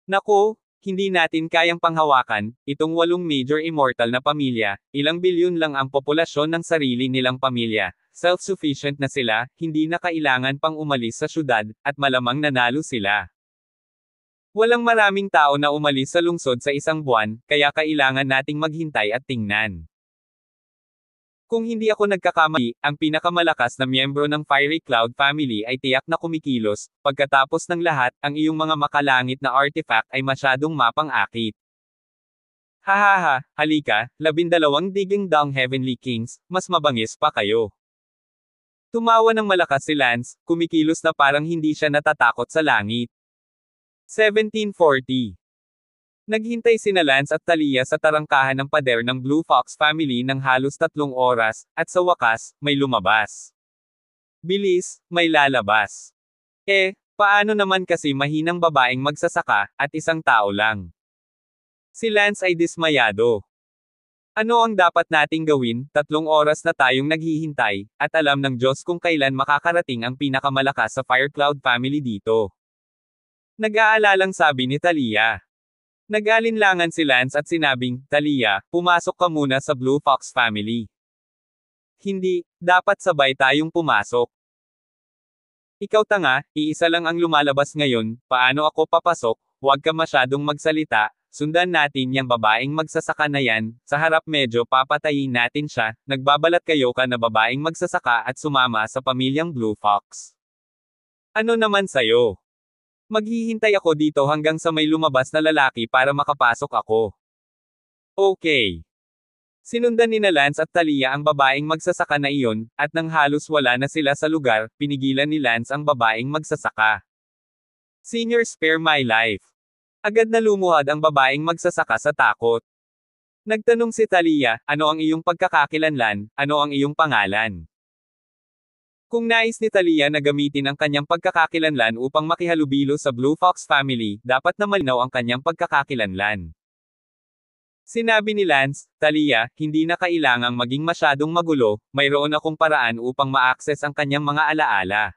Naku, hindi natin kayang panghawakan, itong 8 major immortal na pamilya, ilang bilyon lang ang populasyon ng sarili nilang pamilya. Self-sufficient na sila, hindi na kailangan pang umalis sa syudad, at malamang nanalo sila. Walang maraming tao na umalis sa lungsod sa isang buwan, kaya kailangan nating maghintay at tingnan. Kung hindi ako nagkakamali, ang pinakamalakas na miyembro ng Fiery Cloud family ay tiyak na kumikilos, pagkatapos ng lahat, ang iyong mga makalangit na artifact ay masyadong mapang-akit. Hahaha, halika, 12 Digging Dong Heavenly Kings, mas mabangis pa kayo. Tumawa ng malakas si Lance, kumikilos na parang hindi siya natatakot sa langit. 1740. Naghintay sina Lance at Talia sa tarangkahan ng pader ng Blue Fox family ng halos 3 oras, at sa wakas, may lumabas. Bilis, may lalabas. Paano naman kasi mahinang babaeng magsasaka, at isang tao lang? Si Lance ay dismayado. Ano ang dapat nating gawin? 3 oras na tayong naghihintay, at alam ng Diyos kung kailan makakarating ang pinakamalakas sa Firecloud family dito. Nag-aalalang sabi ni Talia. Nag-alinlangan si Lance at sinabing, Talia, pumasok ka muna sa Blue Fox family. Hindi, dapat sabay tayong pumasok. Ikaw tanga, iisa lang ang lumalabas ngayon, paano ako papasok? Huwag ka masyadong magsalita. Sundan natin yang babaeng magsasaka na yan, sa harap medyo papatayin natin siya, nagbabalat kayo ka na babaeng magsasaka at sumama sa pamilyang Blue Fox. Ano naman sayo? Maghihintay ako dito hanggang sa may lumabas na lalaki para makapasok ako. Okay. Sinundan ni Lance at Talia ang babaeng magsasaka na iyon, at nang halos wala na sila sa lugar, pinigilan ni Lance ang babaeng magsasaka. Senior, spare my life. Agad na lumuhad ang babaeng magsasaka sa takot. Nagtanong si Talia, ano ang iyong pagkakakilanlan, ano ang iyong pangalan? Kung nais ni Talia na gamitin ang kanyang pagkakakilanlan upang makihalubilo sa Blue Fox family, dapat na malinaw ang kanyang pagkakakilanlan. Sinabi ni Lance, Talia, hindi na kailangang maging masyadong magulo, mayroon akong paraan upang ma-access ang kanyang mga alaala.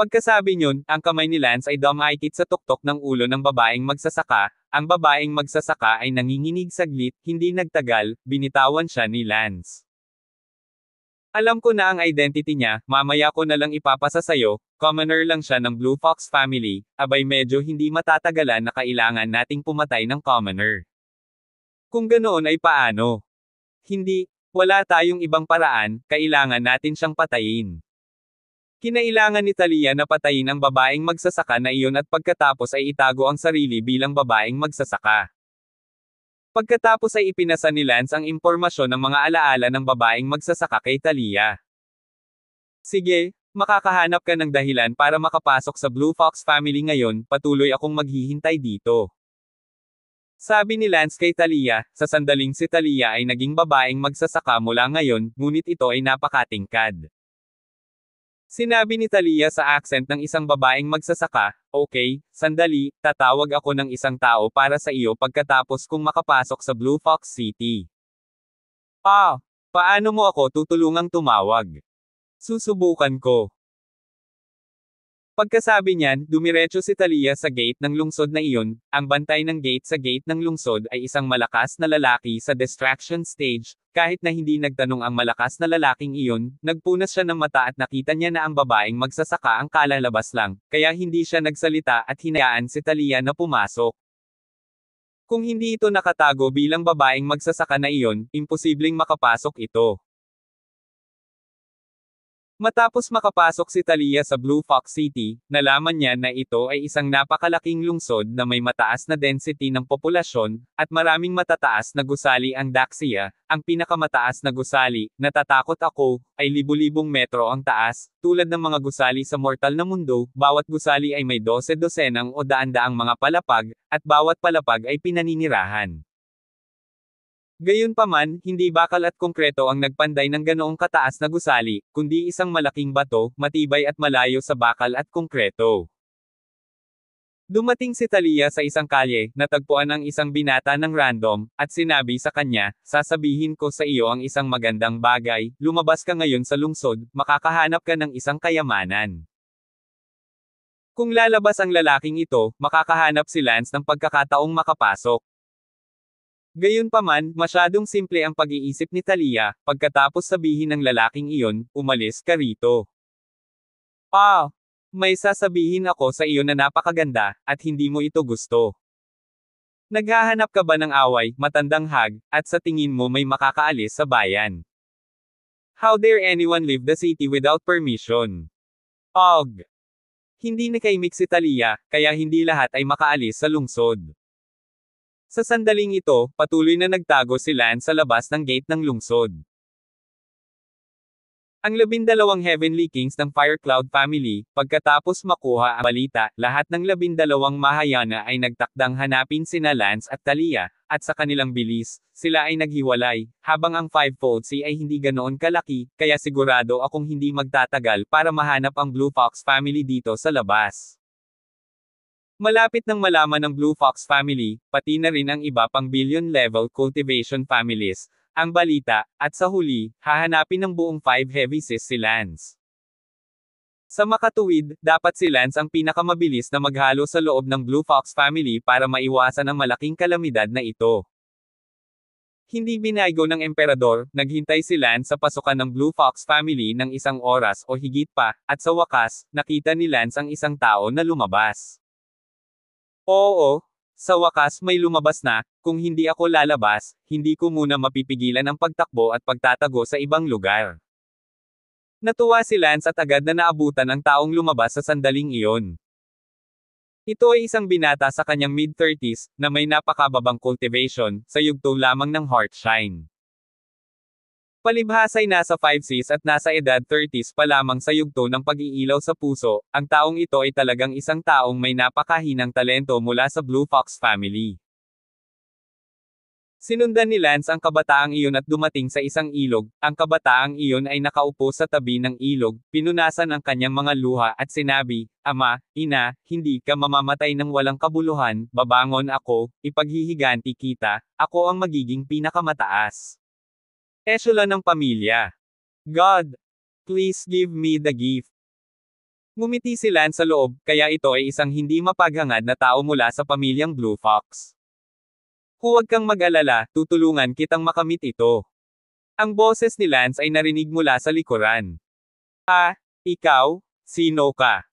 Pagkasabi niyon, ang kamay ni Lance ay dumaikit sa tuktok ng ulo ng babaeng magsasaka, ang babaeng magsasaka ay nanginginig saglit, hindi nagtagal, binitawan siya ni Lance. Alam ko na ang identity niya, mamaya ko na lang ipapasa sayo, commoner lang siya ng Blue Fox family, abay medyo hindi matatagalan na kailangan nating pumatay ng commoner. Kung ganoon ay paano? Hindi, wala tayong ibang paraan, kailangan natin siyang patayin. Kinailangan ni Talia na patayin ang babaeng magsasaka na iyon at pagkatapos ay itago ang sarili bilang babaeng magsasaka. Pagkatapos ay ipinasa ni Lance ang impormasyon ng mga alaala ng babaeng magsasaka kay Talia. Sige, makakahanap ka ng dahilan para makapasok sa Blue Fox family ngayon, patuloy akong maghihintay dito. Sabi ni Lance kay Talia, sa sandaling si Talia ay naging babaeng magsasaka mula ngayon, ngunit ito ay napakatingkad. Sinabi ni Talia sa accent ng isang babaeng magsasaka, okay, sandali, tatawag ako ng isang tao para sa iyo pagkatapos kong makapasok sa Blue Fox City. Paano mo ako tutulungang tumawag? Susubukan ko. Pagkasabi niyan, dumiretso si Talia sa gate ng lungsod na iyon. Ang bantay ng gate sa gate ng lungsod ay isang malakas na lalaki sa distraction stage. Kahit na hindi nagtanong ang malakas na lalaking iyon, nagpunas siya ng mata at nakita niya na ang babaeng magsasaka ang kalalabas lang, kaya hindi siya nagsalita at hinayaan si Talia na pumasok. Kung hindi ito nakatago bilang babaeng magsasaka na iyon, imposibleng makapasok ito. Matapos makapasok si Talia sa Blue Fox City, nalaman niya na ito ay isang napakalaking lungsod na may mataas na density ng populasyon, at maraming matataas na gusali ang Daxia. Ang pinakamataas na gusali, natatakot ako, ay libu-libong metro ang taas, tulad ng mga gusali sa mortal na mundo. Bawat gusali ay may 12-dosenang o daan-daang mga palapag, at bawat palapag ay pinaninirahan. Gayunpaman, hindi bakal at konkreto ang nagpanday ng ganoong kataas na gusali, kundi isang malaking bato, matibay at malayo sa bakal at konkreto. Dumating si Talia sa isang kalye, natagpuan ang isang binata ng random, at sinabi sa kanya, sasabihin ko sa iyo ang isang magandang bagay, lumabas ka ngayon sa lungsod, makakahanap ka ng isang kayamanan. Kung lalabas ang lalaking ito, makakahanap si Lance ng pagkakataong makapasok. Gayunpaman, masyadong simple ang pag-iisip ni Talia. Pagkatapos sabihin ng lalaking iyon, umalis ka rito. May sasabihin ako sa iyo na napakaganda, at hindi mo ito gusto. Naghahanap ka ba ng away, matandang hag, at sa tingin mo may makakaalis sa bayan? How dare anyone leave the city without permission? Hindi nakaimik si Talia, kaya hindi lahat ay makaalis sa lungsod. Sa sandaling ito, patuloy na nagtago si Lance sa labas ng gate ng lungsod. Ang 12 Heavenly Kings ng Fire Cloud family, pagkatapos makuha ang balita, lahat ng 12 Mahayana ay nagtakdang hanapin sina Lance at Talia, at sa kanilang bilis, sila ay naghiwalay, habang ang Fivefold Sea ay hindi ganoon kalaki, kaya sigurado akong hindi magtatagal para mahanap ang Blue Fox family dito sa labas. Malapit nang malaman ng Blue Fox family, pati na rin ang iba pang billion-level cultivation families, ang balita, at sa huli, hahanapin ng buong 5 heavy sis si Lance. Sa makatuwid, dapat si Lance ang pinakamabilis na maghalo sa loob ng Blue Fox family para maiwasan ang malaking kalamidad na ito. Hindi binaygo ng emperador, naghintay si Lance sa pasukan ng Blue Fox family ng 1 oras o higit pa, at sa wakas, nakita ni Lance ang isang tao na lumabas. Oo, sa wakas may lumabas na. Kung hindi ako lalabas, hindi ko muna mapipigilan ang pagtakbo at pagtatago sa ibang lugar. Natuwa si Lance at agad na naabutan ang taong lumabas sa sandaling iyon. Ito ay isang binata sa kanyang mid-30s, na may napakababang cultivation, sa yugto lamang ng Heartshine. Palibhasa'y nasa 5Cs at nasa edad 30s pa lamang sa yugto ng pag-iilaw sa puso, ang taong ito ay talagang isang taong may napakahinang talento mula sa Blue Fox family. Sinundan ni Lance ang kabataang iyon at dumating sa isang ilog. Ang kabataang iyon ay nakaupo sa tabi ng ilog, pinunasan ang kanyang mga luha at sinabi, Ama, Ina, hindi ka mamamatay ng walang kabuluhan, babangon ako, ipaghihiganti kita, ako ang magiging pinakamataas. Echelon ng pamilya. God, please give me the gift. Ngumiti si Lance sa loob, kaya ito ay isang hindi mapaghangad na tao mula sa pamilyang Blue Fox. Huwag kang mag-alala, tutulungan kitang makamit ito. Ang boses ni Lance ay narinig mula sa likuran. Ikaw? Sino ka?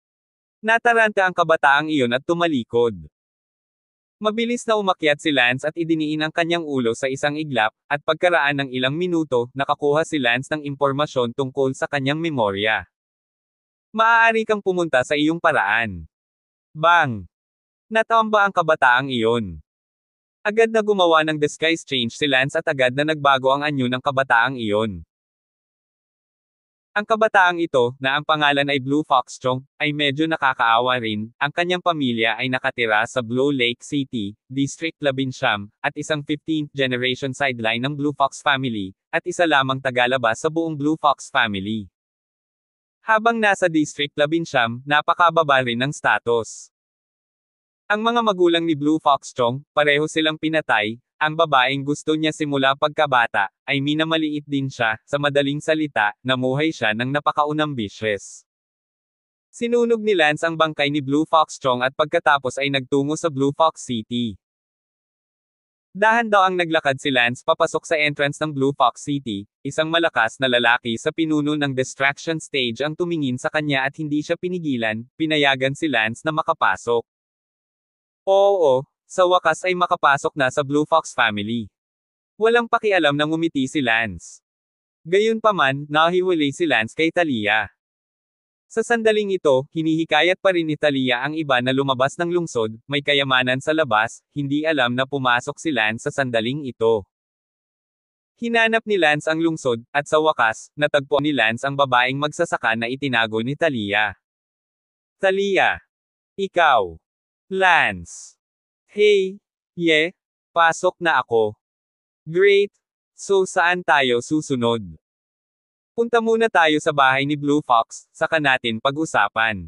Nataranta ang kabataang iyon at tumalikod. Mabilis na umakyat si Lance at idiniin ang kanyang ulo sa isang iglap, at pagkaraan ng ilang minuto, nakakuha si Lance ng impormasyon tungkol sa kanyang memorya. Maaari kang pumunta sa iyong paraan. Bang! Natamba ang kabataang iyon. Agad na gumawa ng disguise change si Lance at agad na nagbago ang anyo ng kabataang iyon. Ang kabataang ito, na ang pangalan ay Blue Fox Chong, ay medyo nakakaawa rin. Ang kanyang pamilya ay nakatira sa Blue Lake City, District 11, at isang 15th generation sideline ng Blue Fox family, at isa lamang tagalabas sa buong Blue Fox family. Habang nasa District 11, napakababa rin ng status. Ang mga magulang ni Blue Fox Chong, pareho silang pinatay. Ang babaeng gusto niya simula pagkabata, ay minamaliit din siya, sa madaling salita, namuhay siya ng napakaunambitious. Sinunog ni Lance ang bangkay ni Blue Fox Chong at pagkatapos ay nagtungo sa Blue Fox City. Dahan-daang naglakad si Lance papasok sa entrance ng Blue Fox City, isang malakas na lalaki sa pinuno ng distraction stage ang tumingin sa kanya at hindi siya pinigilan, pinayagan si Lance na makapasok. Oo, sa wakas ay makapasok na sa Blue Fox family. Walang pakialam nang ngumiti si Lance. Gayunpaman, nahiwalay si Lance kay Talia. Sa sandaling ito, hinihikayat pa rin ni Talia ang iba na lumabas ng lungsod, may kayamanan sa labas, hindi alam na pumasok si Lance sa sandaling ito. Hinanap ni Lance ang lungsod, at sa wakas, natagpuan ni Lance ang babaeng magsasaka na itinago ni Talia. Talia. Ikaw. Lance. Hey. Pasok na ako. Great. So saan tayo susunod? Punta muna tayo sa bahay ni Blue Fox, saka natin pag-usapan.